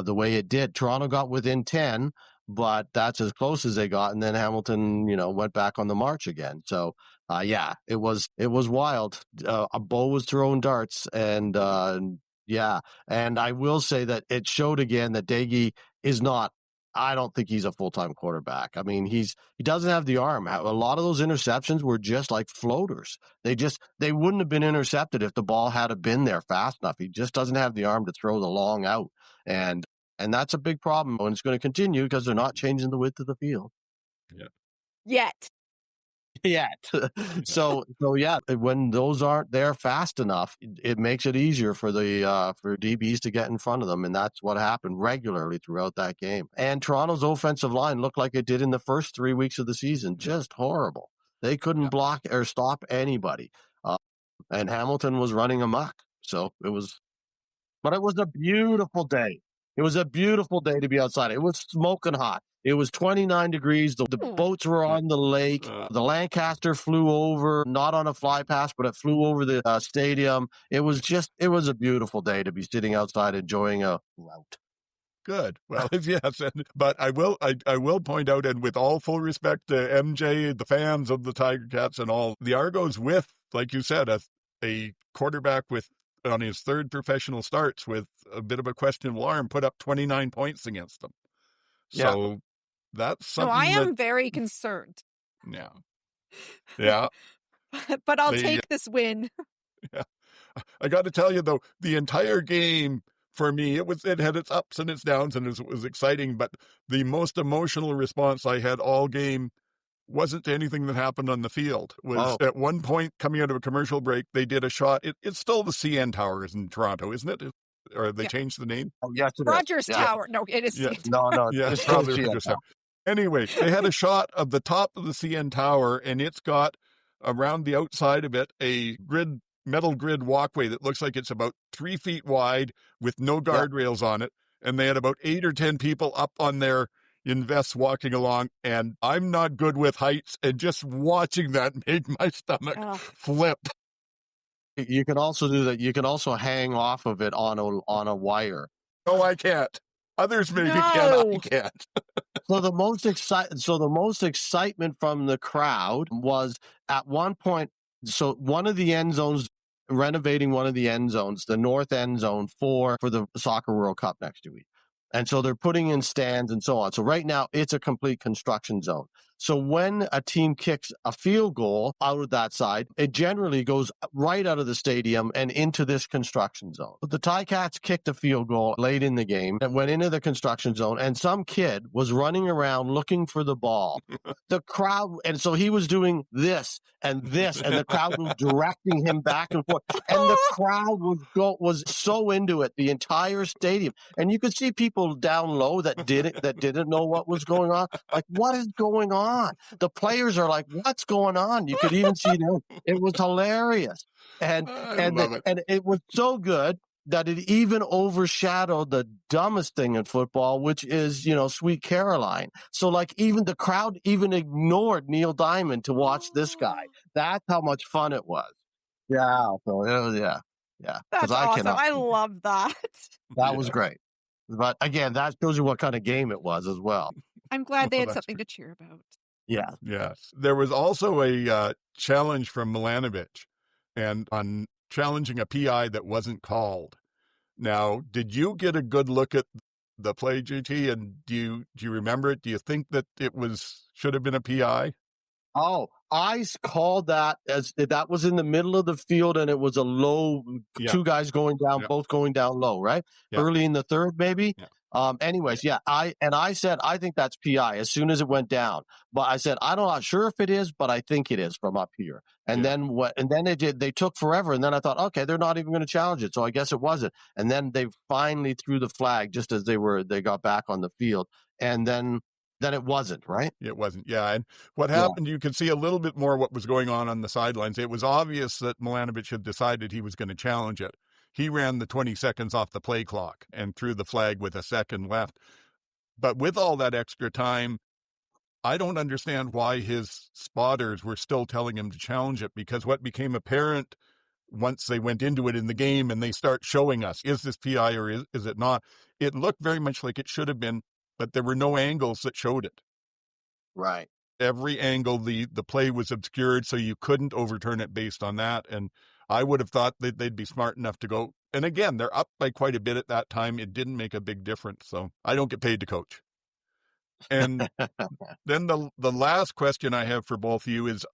the way it did. Toronto got within 10, but that's as close as they got. And then Hamilton, went back on the march again. So, it was wild. A Bo was throwing darts, and and I will say that it showed again that Daggy is not. I don't think he's a full-time quarterback. I mean, he doesn't have the arm. A lot of those interceptions were just like floaters. They wouldn't have been intercepted if the ball had been there fast enough. He just doesn't have the arm to throw the long out. And that's a big problem, and it's going to continue because they're not changing the width of the field. Yeah. Yet. So yeah, when those aren't there fast enough, it makes it easier for the for DBs to get in front of them, and that's what happened regularly throughout that game. And Toronto's offensive line looked like it did in the first 3 weeks of the season, just horrible. They couldn't block or stop anybody, and Hamilton was running amok. So it was a beautiful day. It was a beautiful day to be outside. It was smoking hot. It was 29 degrees. The boats were on the lake. The Lancaster flew over, not on a fly pass, but it flew over the stadium. It was a beautiful day to be sitting outside enjoying a rout. Good. Well, yes, but I will point out, and with all full respect to MJ, the fans of the Tiger Cats and all, the Argos with, like you said, a quarterback on his third professional starts with a bit of a questionable arm, put up 29 points against them. So that's something. No, I am very concerned. Yeah. Yeah. But I'll take this win. Yeah. I got to tell you, though, the entire game, for me, it had its ups and its downs, and it was exciting, but the most emotional response I had all game wasn't to anything that happened on the field. Was at one point, coming out of a commercial break, they did a shot. It's still the CN Towers in Toronto, isn't it? Or they changed the name? Oh, yes, it Rogers is. Tower. No, it is CN No, yeah, it's probably Rogers Tower. Anyway, they had a shot of the top of the CN Tower, and it's got around the outside of it a metal grid walkway that looks like it's about 3 feet wide with no guardrails on it. And they had about 8 or 10 people up on their in vests walking along. And I'm not good with heights. And just watching that made my stomach flip. You can also do that. You can also hang off of it on a wire. No, I can't. Others maybe can. I can't. So the most excitement from the crowd was at one point. So one of the end zones, renovating one of the end zones, the north end zone for the Soccer World Cup next week. And so they're putting in stands and so on. So right now it's a complete construction zone. So when a team kicks a field goal out of that side, it generally goes right out of the stadium and into this construction zone. But the Ticats kicked a field goal late in the game and went into the construction zone, and some kid was running around looking for the ball. The crowd, and so he was doing this, and the crowd was directing him back and forth. And the crowd was so into it, the entire stadium. And you could see people down low that didn't know what was going on. Like, what is going on? The players are like, what's going on? You could even see them. It was hilarious. And it was so good that it even overshadowed the dumbest thing in football, which is, Sweet Caroline. So like even the crowd even ignored Neil Diamond to watch this guy. That's how much fun it was. Yeah. So it was, yeah. That's awesome. I love that. That was great. But again, that shows you what kind of game it was as well. I'm glad they had something to cheer about. Yeah. Yes. There was also a challenge from Milanovic and on challenging a PI that wasn't called. Now, did you get a good look at the play, GT? And do you remember it? Do you think that it should have been a PI? Oh, I called that as that was in the middle of the field, and it was a low, two guys going down, both going down low, right? Yeah. Early in the third, maybe. Yeah. Anyways, I said I think that's PI as soon as it went down. But I said I'm not sure if it is, but I think it is from up here. And then they took forever, and then I thought, okay, they're not even going to challenge it, so I guess it wasn't. And then they finally threw the flag just as they got back on the field, and then it wasn't, right? It wasn't, yeah. And what happened, you could see a little bit more what was going on the sidelines. It was obvious that Milanovic had decided he was going to challenge it. He ran the 20 seconds off the play clock and threw the flag with a second left. But with all that extra time, I don't understand why his spotters were still telling him to challenge it, because what became apparent once they went into it in the game and they start showing us, is this PI or is it not? It looked very much like it should have been, but there were no angles that showed it. Right. Every angle, the play was obscured, so you couldn't overturn it based on that. And I would have thought that they'd be smart enough to go. And again, they're up by quite a bit at that time. It didn't make a big difference. So I don't get paid to coach. And then the last question I have for both of you is,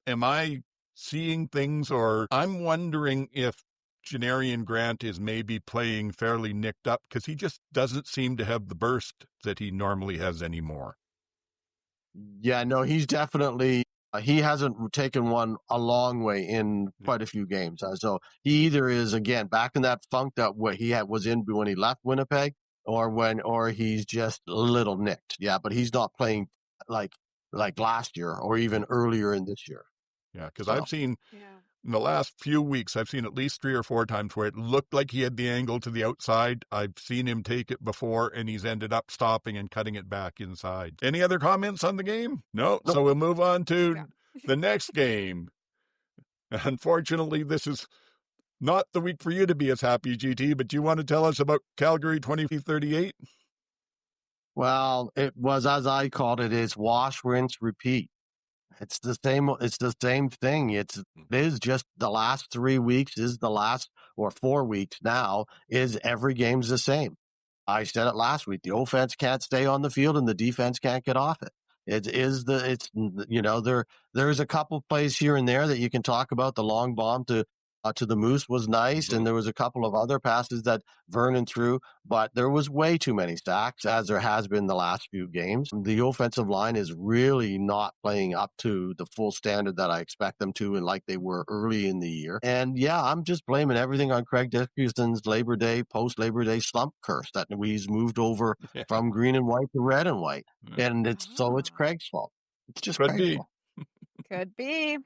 am I seeing things, or I'm wondering if Janarian Grant is maybe playing fairly nicked up because he just doesn't seem to have the burst that he normally has anymore. Yeah, no, he's definitely, he hasn't taken one a long way in quite a few games. So he either is, again, back in that funk that he was in when he left Winnipeg, or he's just a little nicked. Yeah, but he's not playing like last year or even earlier in this year. Yeah, because I've seen in the last few weeks, I've seen at least 3 or 4 times where it looked like he had the angle to the outside. I've seen him take it before, and he's ended up stopping and cutting it back inside. Any other comments on the game? No? Nope. So we'll move on to the next game. Unfortunately, this is not the week for you to be as happy, GT, but you want to tell us about Calgary 2038? Well, it was, as I called it, is wash, rinse, repeat. It's the same thing. It is just the last 3 weeks is the last, or 4 weeks now, is every game's the same. I said it last week. The offense can't stay on the field and the defense can't get off it. There's a couple plays here and there that you can talk about. The long bomb to the Moose was nice, and there was a couple of other passes that Vernon threw, but there was way too many sacks, as there has been the last few games. The offensive line is really not playing up to the full standard that I expect them to, and like they were early in the year. And yeah, I'm just blaming everything on Craig Dickerson's post-Labor Day slump curse that he's moved over from green and white to red and white. And it's Craig's fault. It's just Craig's fault. Could be.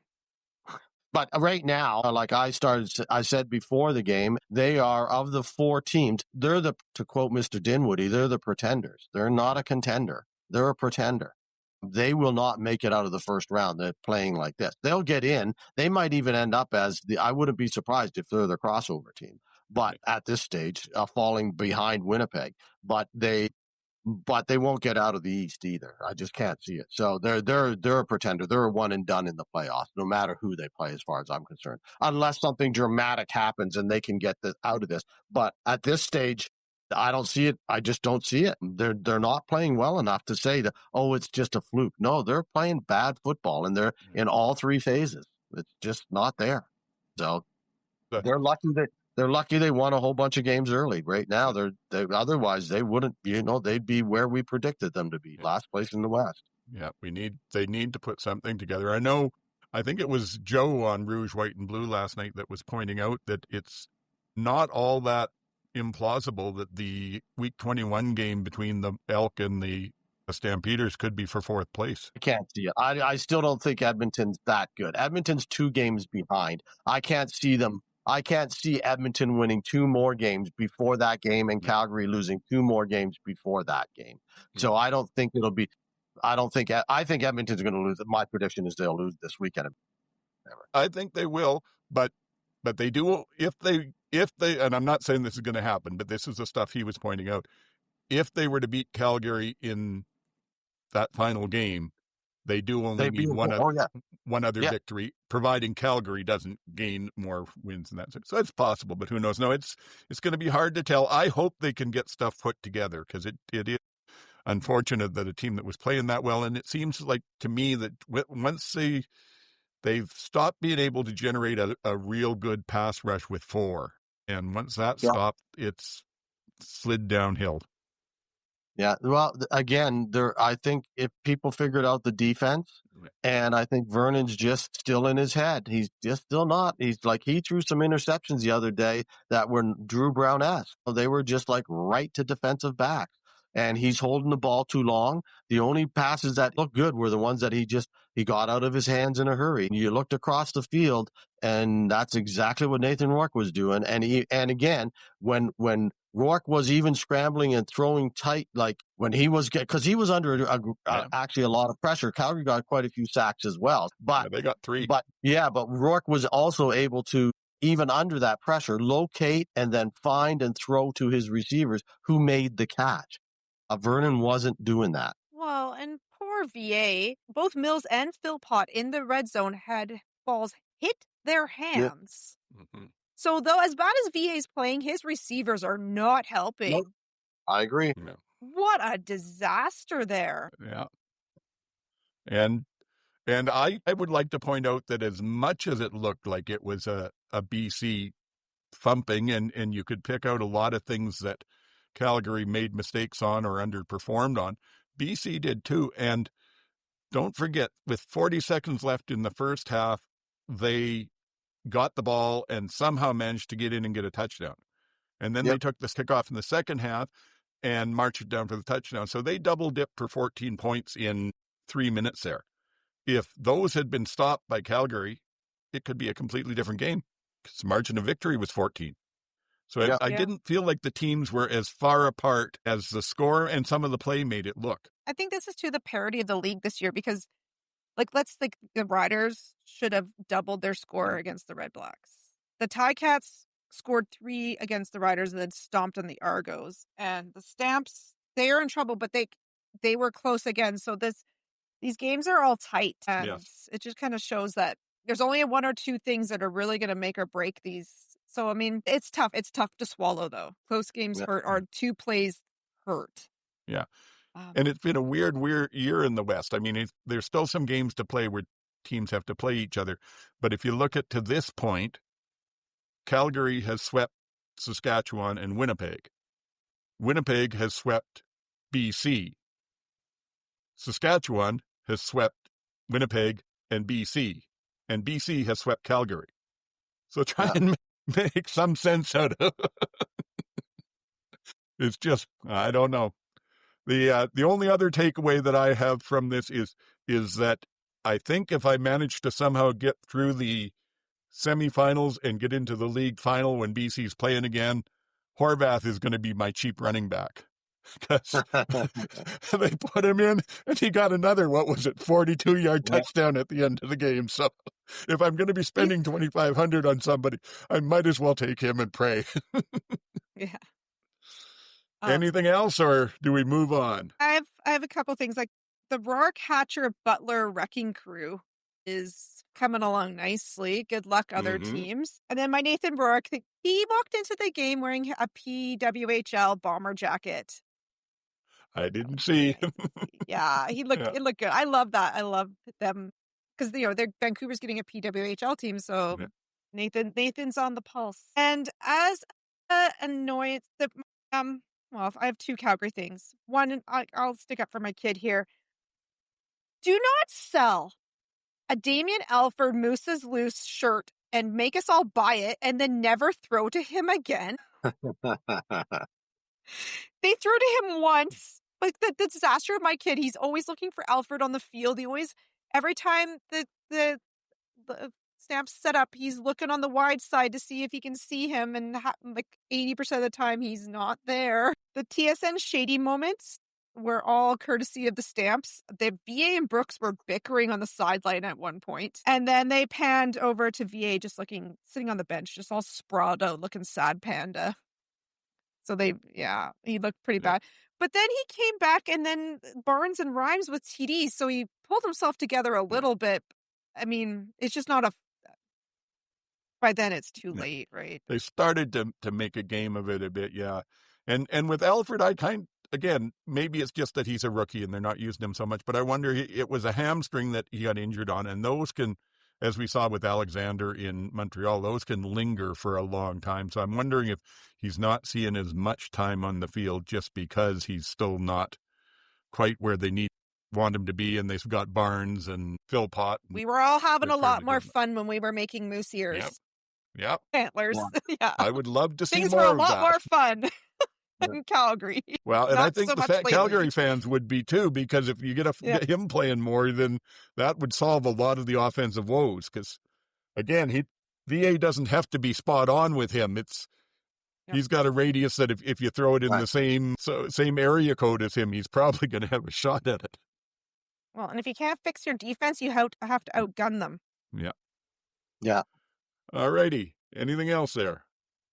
But right now, like I said before the game, they are, of the 4 teams, to quote Mr. Dinwiddie, they're the pretenders. They're not a contender. They're a pretender. They will not make it out of the first round. They're playing like this. They'll get in. They might even end up I wouldn't be surprised if they're the crossover team. But at this stage, falling behind Winnipeg. But they won't get out of the East either. I just can't see it. So they're a pretender. They're a one and done in the playoffs, no matter who they play, as far as I'm concerned, unless something dramatic happens and they can get out of this. But at this stage, I don't see it. I just don't see it. They're not playing well enough to say that, it's just a fluke. No, they're playing bad football, and they're in all 3 phases. It's just not there. So they're lucky that. They're lucky they won a whole bunch of games early. Right now, otherwise they wouldn't. They'd be where we predicted them to be, last place in the West. Yeah, they need to put something together. I think it was Joe on Rouge, White, and Blue last night that was pointing out that it's not all that implausible that the Week 21 game between the Elk and the Stampeders could be for 4th place. I can't see it. I still don't think Edmonton's that good. Edmonton's 2 games behind. I can't see Edmonton winning 2 more games before that game and Calgary losing 2 more games before that game. So I don't think it'll be. I think Edmonton's going to lose. My prediction is they'll lose this weekend. I think they will, but they do if they. And I'm not saying this is going to happen, but this is the stuff he was pointing out. If they were to beat Calgary in that final game, they do only need one other victory, providing Calgary doesn't gain more wins than that. So it's possible, but who knows? No, it's going to be hard to tell. I hope they can get stuff put together, because it is unfortunate that a team that was playing that well, and it seems like to me that once they've stopped being able to generate a real good pass rush with 4, and once that stopped, it's slid downhill. Yeah, well, again, I think if people figured out the defense, and I think Vernon's just still in his head. He's just still not. He threw some interceptions the other day that were Drew Brown-esque. They were just like right to defensive backs, and he's holding the ball too long. The only passes that looked good were the ones that he got out of his hands in a hurry. You looked across the field, and that's exactly what Nathan Rourke was doing. And again, when Rourke was even scrambling and throwing tight, like when he was, because he was under actually a lot of pressure. Calgary got quite a few sacks as well, but they got 3. But Rourke was also able to, even under that pressure, locate and then find and throw to his receivers who made the catch. Vernon wasn't doing that. Well, and poor VA, both Mills and Philpott in the red zone had balls hit their hands. Yeah. Mm-hmm. So, though, as bad as VA's playing, his receivers are not helping. Nope. I agree. No. What a disaster there. Yeah. And I would like to point out that as much as it looked like it was a BC thumping, and you could pick out a lot of things that Calgary made mistakes on or underperformed on, BC did too. And don't forget, with 40 seconds left in the first half, they got the ball and somehow managed to get in and get a touchdown. And then they took the kickoff in the second half and marched it down for the touchdown. So they double dipped for 14 points in 3 minutes there. If those had been stopped by Calgary, it could be a completely different game. Because margin of victory was 14. So Yeah. I didn't feel like the teams were as far apart as the score and some of the play made it look. I think this is to the parity of the league this year because, the Riders should have doubled their score against the Red Blacks. The Ticats scored 3 against the Riders and then stomped on the Argos. And the Stamps, they are in trouble, but they were close again. So these games are all tight. And it just kind of shows that there's only 1 or 2 things that are really going to make or break these. So, I mean, it's tough. It's tough to swallow, though. Close games hurt, or 2 plays hurt. Yeah. And it's been a weird year in the West. I mean, there's still some games to play where teams have to play each other. But if you look at to this point, Calgary has swept Saskatchewan and Winnipeg. Winnipeg has swept BC. Saskatchewan has swept Winnipeg and BC. And BC has swept Calgary. So try and make some sense out of it. It's just, I don't know. The only other takeaway that I have from this is that I think if I manage to somehow get through the semifinals and get into the league final when BC's playing again, Horvath is going to be my cheap running back. Because they put him in and he got another, 42-yard touchdown at the end of the game. So if I'm going to be spending $2,500 on somebody, I might as well take him and pray. Yeah. Anything else, or do we move on? I have a couple things. Like the Rourke Hatcher Butler wrecking crew is coming along nicely. Good luck, other teams. And then my Nathan Rourke, he walked into the game wearing a PWHL bomber jacket. I didn't see. Yeah, it looked good. I love that. I love them because they're Vancouver's getting a PWHL team, so Nathan's on the pulse. And as annoyance, I have 2 Calgary things. One, I'll stick up for my kid here. Do not sell a Damien Alford Moose's Loose shirt and make us all buy it and then never throw to him again. They threw to him once. Like the disaster of my kid, he's always looking for Alfred on the field. Every time the Stamps set up, he's looking on the wide side to see if he can see him, and 80% of the time he's not there. The TSN shady moments were all courtesy of the Stamps. The VA and Brooks were bickering on the sideline at one point, and then they panned over to VA just sitting on the bench, just all sprawled out, looking sad panda. So he looked pretty bad. But then he came back, and then Barnes and Rhymes with TDs, so he pulled himself together a little bit. I mean, it's just not by then it's too late, right? They started to make a game of it a bit, yeah. And with Alfred, again, maybe it's just that he's a rookie and they're not using him so much, but I wonder, it was a hamstring that he got injured on, and those can, as we saw with Alexander in Montreal, those can linger for a long time. So I'm wondering if he's not seeing as much time on the field just because he's still not quite where they want him to be, and they've got Barnes and Philpott. We were all having a lot more fun when we were making moose ears. Yep. Antlers. Yeah. I would love to see Things more were of a lot that. more fun in Calgary. Well, and Not I think so the much lately. Calgary fans would be too, because if you get him playing more, then that would solve a lot of the offensive woes. Because again, VA doesn't have to be spot on with him. He's got a radius that if you throw it in the same area code as him, he's probably going to have a shot at it. Well, and if you can't fix your defense, you have to outgun them. Yeah. Yeah. All righty. Anything else there?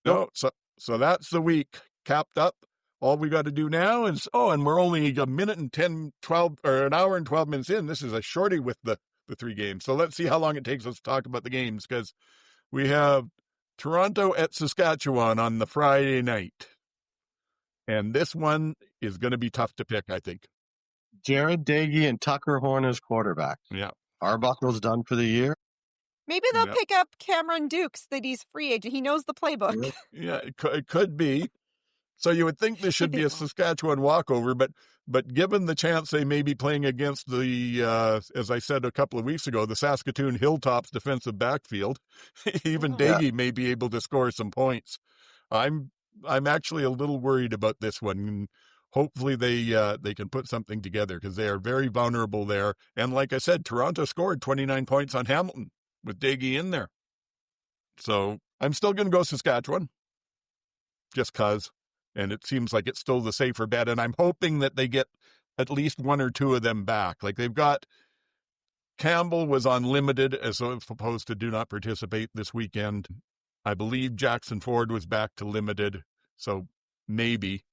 Nope. No. So that's the week capped up. All we got to do now is, and we're only a minute and 10, 12, or an hour and 12 minutes in. This is a shorty with the 3 games. So let's see how long it takes us to talk about the games, because we have Toronto at Saskatchewan on the Friday night. And this one is going to be tough to pick, I think. Jared Dagey and Tucker Horn as quarterbacks. Yeah. Arbuckle's done for the year. Maybe they'll pick up Cameron Dukes, that he's free agent. He knows the playbook. Yeah, it could be. So you would think this should be a Saskatchewan walkover, but given the chance they may be playing against the, as I said a couple of weeks ago, the Saskatoon Hilltops defensive backfield, even Dagey may be able to score some points. I'm actually a little worried about this one. Hopefully they can put something together, because they are very vulnerable there. And like I said, Toronto scored 29 points on Hamilton. with Daggy in there. So I'm still going to go Saskatchewan, just because. And it seems like it's still the safer bet. And I'm hoping that they get at least one or two of them back. Like they've got Campbell was on limited as opposed to do not participate this weekend. I believe Jackson Ford was back to limited. So maybe.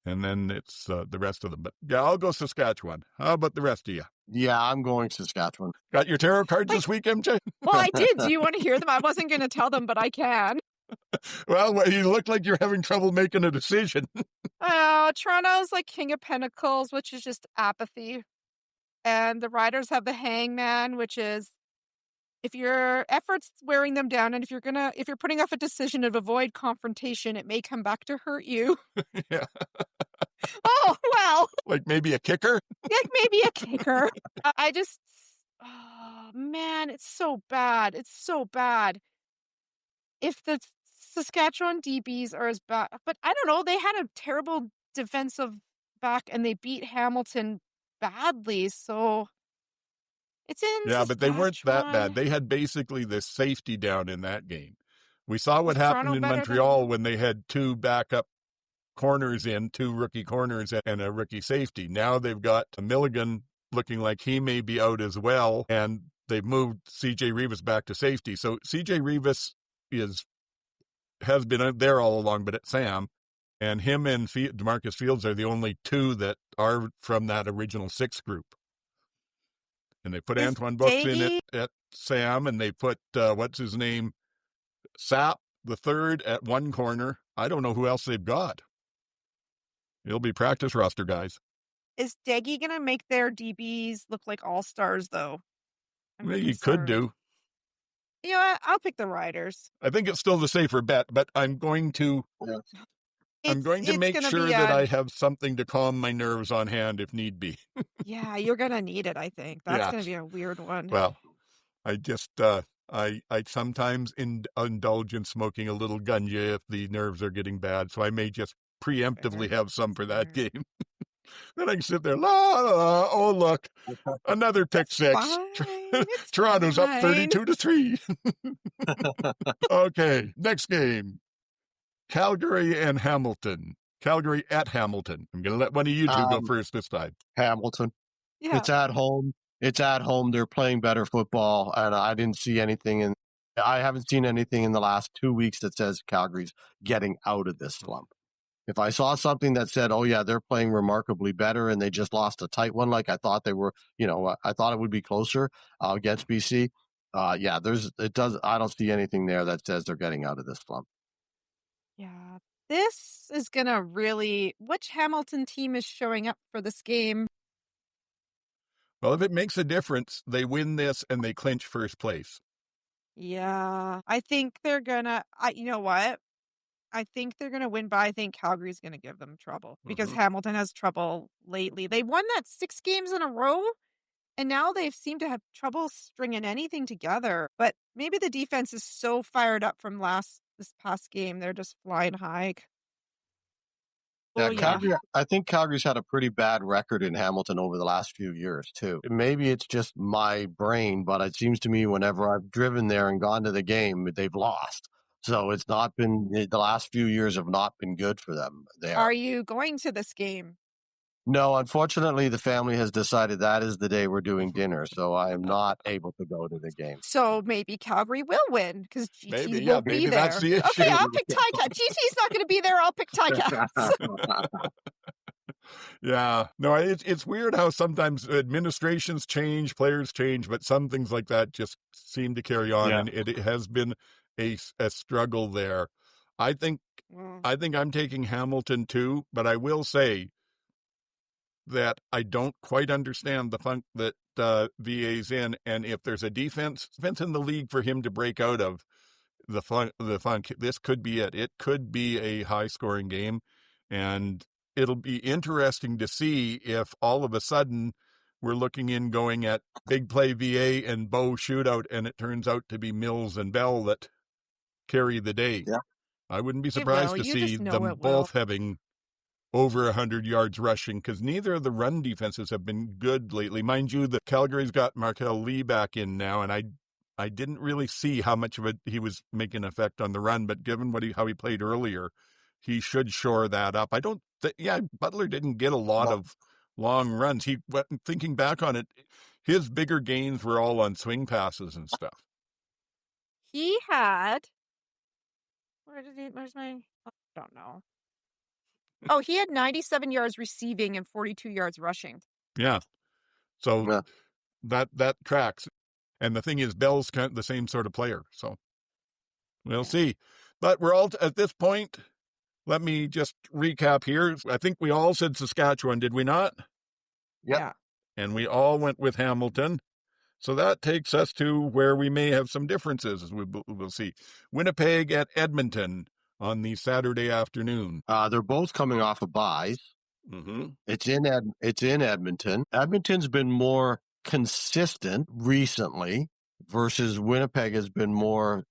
And then it's the rest of them. But yeah, I'll go Saskatchewan. How about the rest of you? Yeah, I'm going Saskatchewan. Got your tarot cards this week, MJ? Well, I did. Do you want to hear them? I wasn't going to tell them, but I can. Well, you look like you're having trouble making a decision. Toronto's like King of Pentacles, which is just apathy. And the Riders have the Hangman, which is if your effort's wearing them down, and if you're putting off a decision to avoid confrontation, it may come back to hurt you. Yeah. Oh, well. Like maybe a kicker? Like maybe a kicker. Oh man, it's so bad. It's so bad. If the Saskatchewan DBs are as bad, but I don't know, they had a terrible defensive back and they beat Hamilton badly, so it's in Yeah, but they weren't that bad. They had basically the safety down in that game. We saw what happened in Montreal when they had two backup corners in, two rookie corners and a rookie safety. Now they've got Milligan looking like he may be out as well, and they've moved CJ Rivas back to safety. So CJ Rivas has been there all along, but at Sam, and him and DeMarcus Fields are the only two that are from that original six group. And they put Antoine Brooks in at Sam, and they put what's his name, Sapp the third at one corner. I don't know who else they've got. It'll be practice roster guys. Is Deggy gonna make their DBs look like all-stars though? Well, you could do. You know what? I'll pick the Riders. I think it's still the safer bet, but I'm going to make sure that I have something to calm my nerves on hand if need be. Yeah, you're gonna need it, I think. That's gonna be a weird one. Well, I just I sometimes indulge in smoking a little ganja if the nerves are getting bad, so I may just preemptively have some for that game. Then I can sit there, oh look, another pick six. Toronto's up 32-3. Okay, next game. Calgary and Hamilton. Calgary at Hamilton. I'm going to let one of you two go first this time. Hamilton. Yeah. It's at home. They're playing better football, and I haven't seen anything in the last 2 weeks that says Calgary's getting out of this slump. If I saw something that said, oh yeah, they're playing remarkably better and they just lost a tight one like I thought they were, I thought it would be closer against BC. I don't see anything there that says they're getting out of this slump. Yeah, this is going to which Hamilton team is showing up for this game? Well, if it makes a difference, they win this and they clinch first place. Yeah, I think they're going to, you know what? I think they're going to win, but I think Calgary's going to give them trouble because Hamilton has trouble lately. They won that 6 games in a row, and now they seem to have trouble stringing anything together. But maybe the defense is so fired up from this past game, they're just flying high. Calgary, I think Calgary's had a pretty bad record in Hamilton over the last few years, too. Maybe it's just my brain, but it seems to me whenever I've driven there and gone to the game, they've lost. So it's not been, the last few years have not been good for them there. Are you going to this game? No, unfortunately, the family has decided that is the day we're doing dinner, so I am not able to go to the game. So maybe Calgary will win because GT will be there. That's the issue. Okay, I'll pick Ticats. GT's not going to be there. I'll pick Ticats. Yeah. No, it's weird how sometimes administrations change, players change, but some things like that just seem to carry on, and it has been a struggle there. I think I'm taking Hamilton too, but I will say that I don't quite understand the funk that VA's in, and if there's a defense in the league for him to break out of the funk, this could be it. It could be a high-scoring game, and it'll be interesting to see if all of a sudden we're looking in going at big play VA and Bow shootout, and it turns out to be Mills and Bell that carry the day. Yeah. I wouldn't be surprised to see them both having over 100 yards rushing, because neither of the run defenses have been good lately. Mind you, the Calgary's got Markel Lee back in now, and I didn't really see how much of it he was making an effect on the run, but given how he played earlier, he should shore that up. Butler didn't get a lot of long runs. Thinking back on it, his bigger gains were all on swing passes and stuff. He had, where's my, I don't know. Oh, he had 97 yards receiving and 42 yards rushing. Yeah. So that tracks. And the thing is, Bell's kind of the same sort of player. So we'll see. But we're all, at this point, let me just recap here. I think we all said Saskatchewan, did we not? Yeah. And we all went with Hamilton. So that takes us to where we may have some differences, as we'll see. Winnipeg at Edmonton on the Saturday afternoon. They're both coming off of byes. Mm-hmm. It's in Edmonton. Edmonton's been more consistent recently versus Winnipeg has been more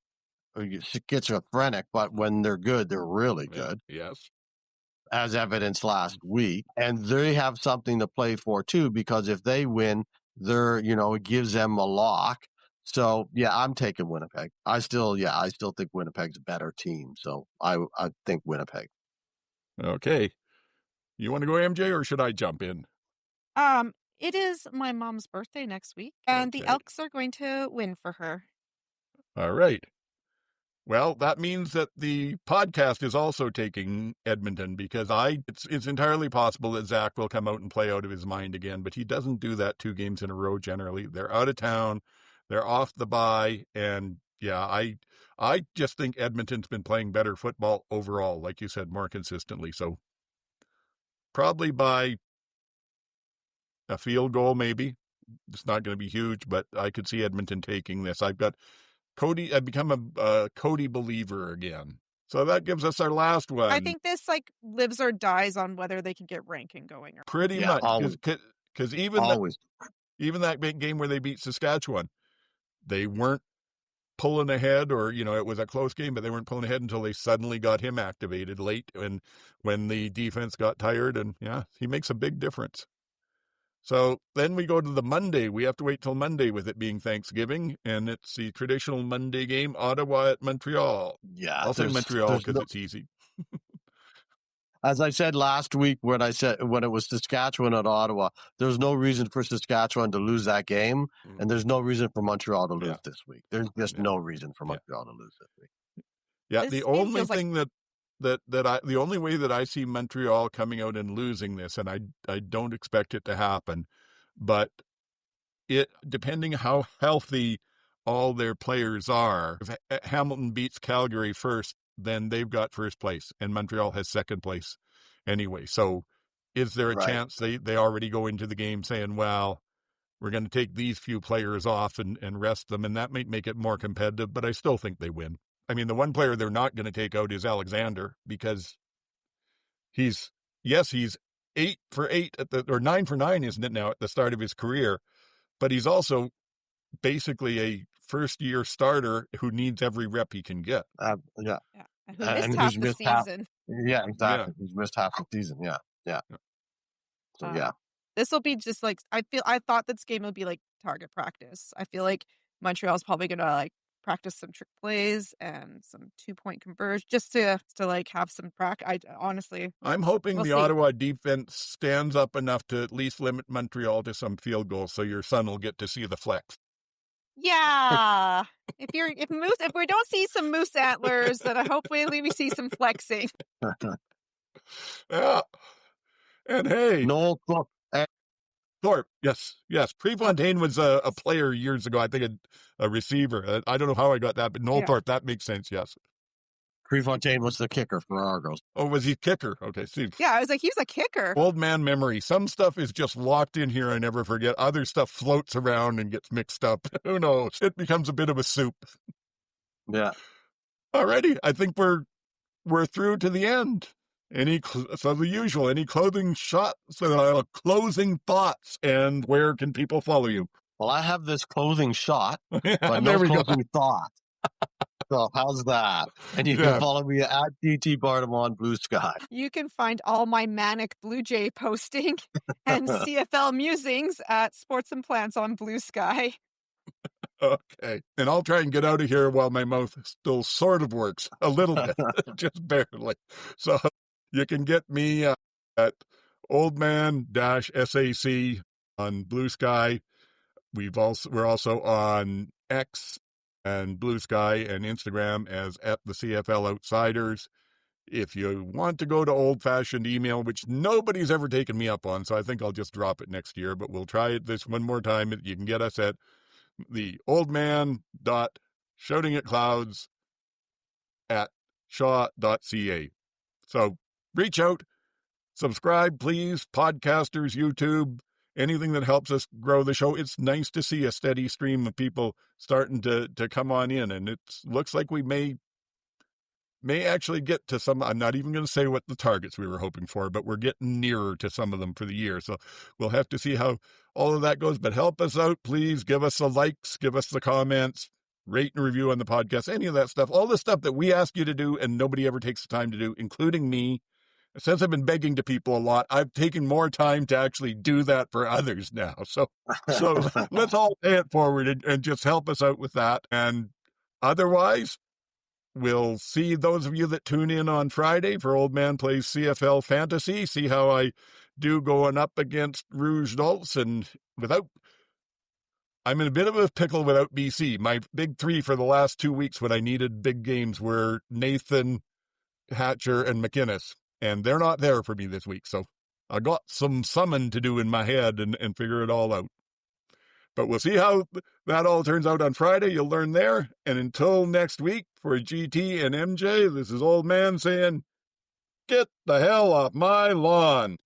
schizophrenic, but when they're good, they're really good. Yes. As evidenced last week. And they have something to play for too, because if they win, it gives them a lock. So I'm taking Winnipeg. I still think Winnipeg's a better team. So I think Winnipeg. Okay. You want to go, MJ, or should I jump in? It is my mom's birthday next week, and the Elks are going to win for her. All right. Well, that means that the podcast is also taking Edmonton, because it's entirely possible that Zach will come out and play out of his mind again, but he doesn't do that 2 games in a row generally. They're out of town, they're off the bye, and I just think Edmonton's been playing better football overall, like you said, more consistently. So probably by a field goal, maybe. It's not going to be huge, but I could see Edmonton taking this. I've become a Cody believer again. So that gives us our last one. I think this lives or dies on whether they can get ranking going. Pretty much. Because even that big game where they beat Saskatchewan, they weren't pulling ahead, or, it was a close game, but they weren't pulling ahead until they suddenly got him activated late when the defense got tired. And he makes a big difference. So then we go to the Monday. We have to wait till Monday with it being Thanksgiving, and it's the traditional Monday game, Ottawa at Montreal. Yeah. I'll say Montreal because it's easy. As I said last week when it was Saskatchewan at Ottawa, there's no reason for Saskatchewan to lose that game, and there's no reason for Montreal to lose this week. There's just no reason for Montreal to lose this week. Yeah, the only thing the only way that I see Montreal coming out and losing this, and I don't expect it to happen, but depending how healthy all their players are, if Hamilton beats Calgary first, then they've got first place, and Montreal has second place anyway. So is there a chance they already go into the game saying, well, we're going to take these few players off and rest them, and that might make it more competitive, but I still think they win. I mean, the one player they're not going to take out is Alexander, because he's 8 for 8 or 9 for 9, isn't it now, at the start of his career, but he's also basically a first-year starter who needs every rep he can get. And who missed half the season. Yeah, exactly. He's missed half the season. Yeah. So, this will be just I thought this game would be like target practice. I feel like Montreal's probably going to practice some trick plays and some 2-point converge just to have some practice. I'm hoping the Ottawa defense stands up enough to at least limit Montreal to some field goals, so your son will get to see the flex. Yeah. if we don't see some moose antlers, then hopefully we see some flexing. Yeah. And hey, Noel Thorpe, yes. Prefontaine was a player years ago. I think a receiver. I don't know how I got that, but Noel Thorpe, that makes sense. Yes. Prefontaine was the kicker for Argos. Oh, was he kicker? Okay, see. Yeah, I was like, he was a kicker. Old man memory. Some stuff is just locked in here. I never forget. Other stuff floats around and gets mixed up. Who knows? It becomes a bit of a soup. Yeah. Alrighty, I think we're through to the end. So the usual, any closing thoughts, and where can people follow you? Well, I have this closing shot, but no closing thought. So how's that? And you can follow me at DT Barnum on Blue Sky. You can find all my manic Blue Jay posting and CFL musings at Sports and Plants on Blue Sky. Okay. And I'll try and get out of here while my mouth still sort of works a little bit, just barely. So you can get me at Oldman-SAC on Blue Sky. We're also on X and Blue Sky and Instagram as at the CFL Outsiders. If you want to go to old-fashioned email, which nobody's ever taken me up on, so I think I'll just drop it next year, but we'll try it this one more time. You can get us at the oldman.shoutingatclouds@shaw.ca. So reach out, subscribe, please. Podcasters, YouTube, anything that helps us grow the show. It's nice to see a steady stream of people starting to come on in, and it looks like we may actually get to some. I'm not even going to say what the targets we were hoping for, but we're getting nearer to some of them for the year. So we'll have to see how all of that goes. But help us out, please. Give us the likes, give us the comments, rate and review on the podcast, any of that stuff. All the stuff that we ask you to do and nobody ever takes the time to do, including me. Since I've been begging to people a lot, I've taken more time to actually do that for others now. So let's all pay it forward and just help us out with that. And otherwise, we'll see those of you that tune in on Friday for Old Man Plays CFL Fantasy. See how I do going up against Rouge Dolts. And I'm in a bit of a pickle without BC. My big three for the last 2 weeks when I needed big games were Nathan, Hatcher, and McInnes. And they're not there for me this week. So I got some summon to do in my head and figure it all out. But we'll see how that all turns out on Friday. You'll learn there. And until next week, for GT and MJ, this is Old Man saying, get the hell off my lawn.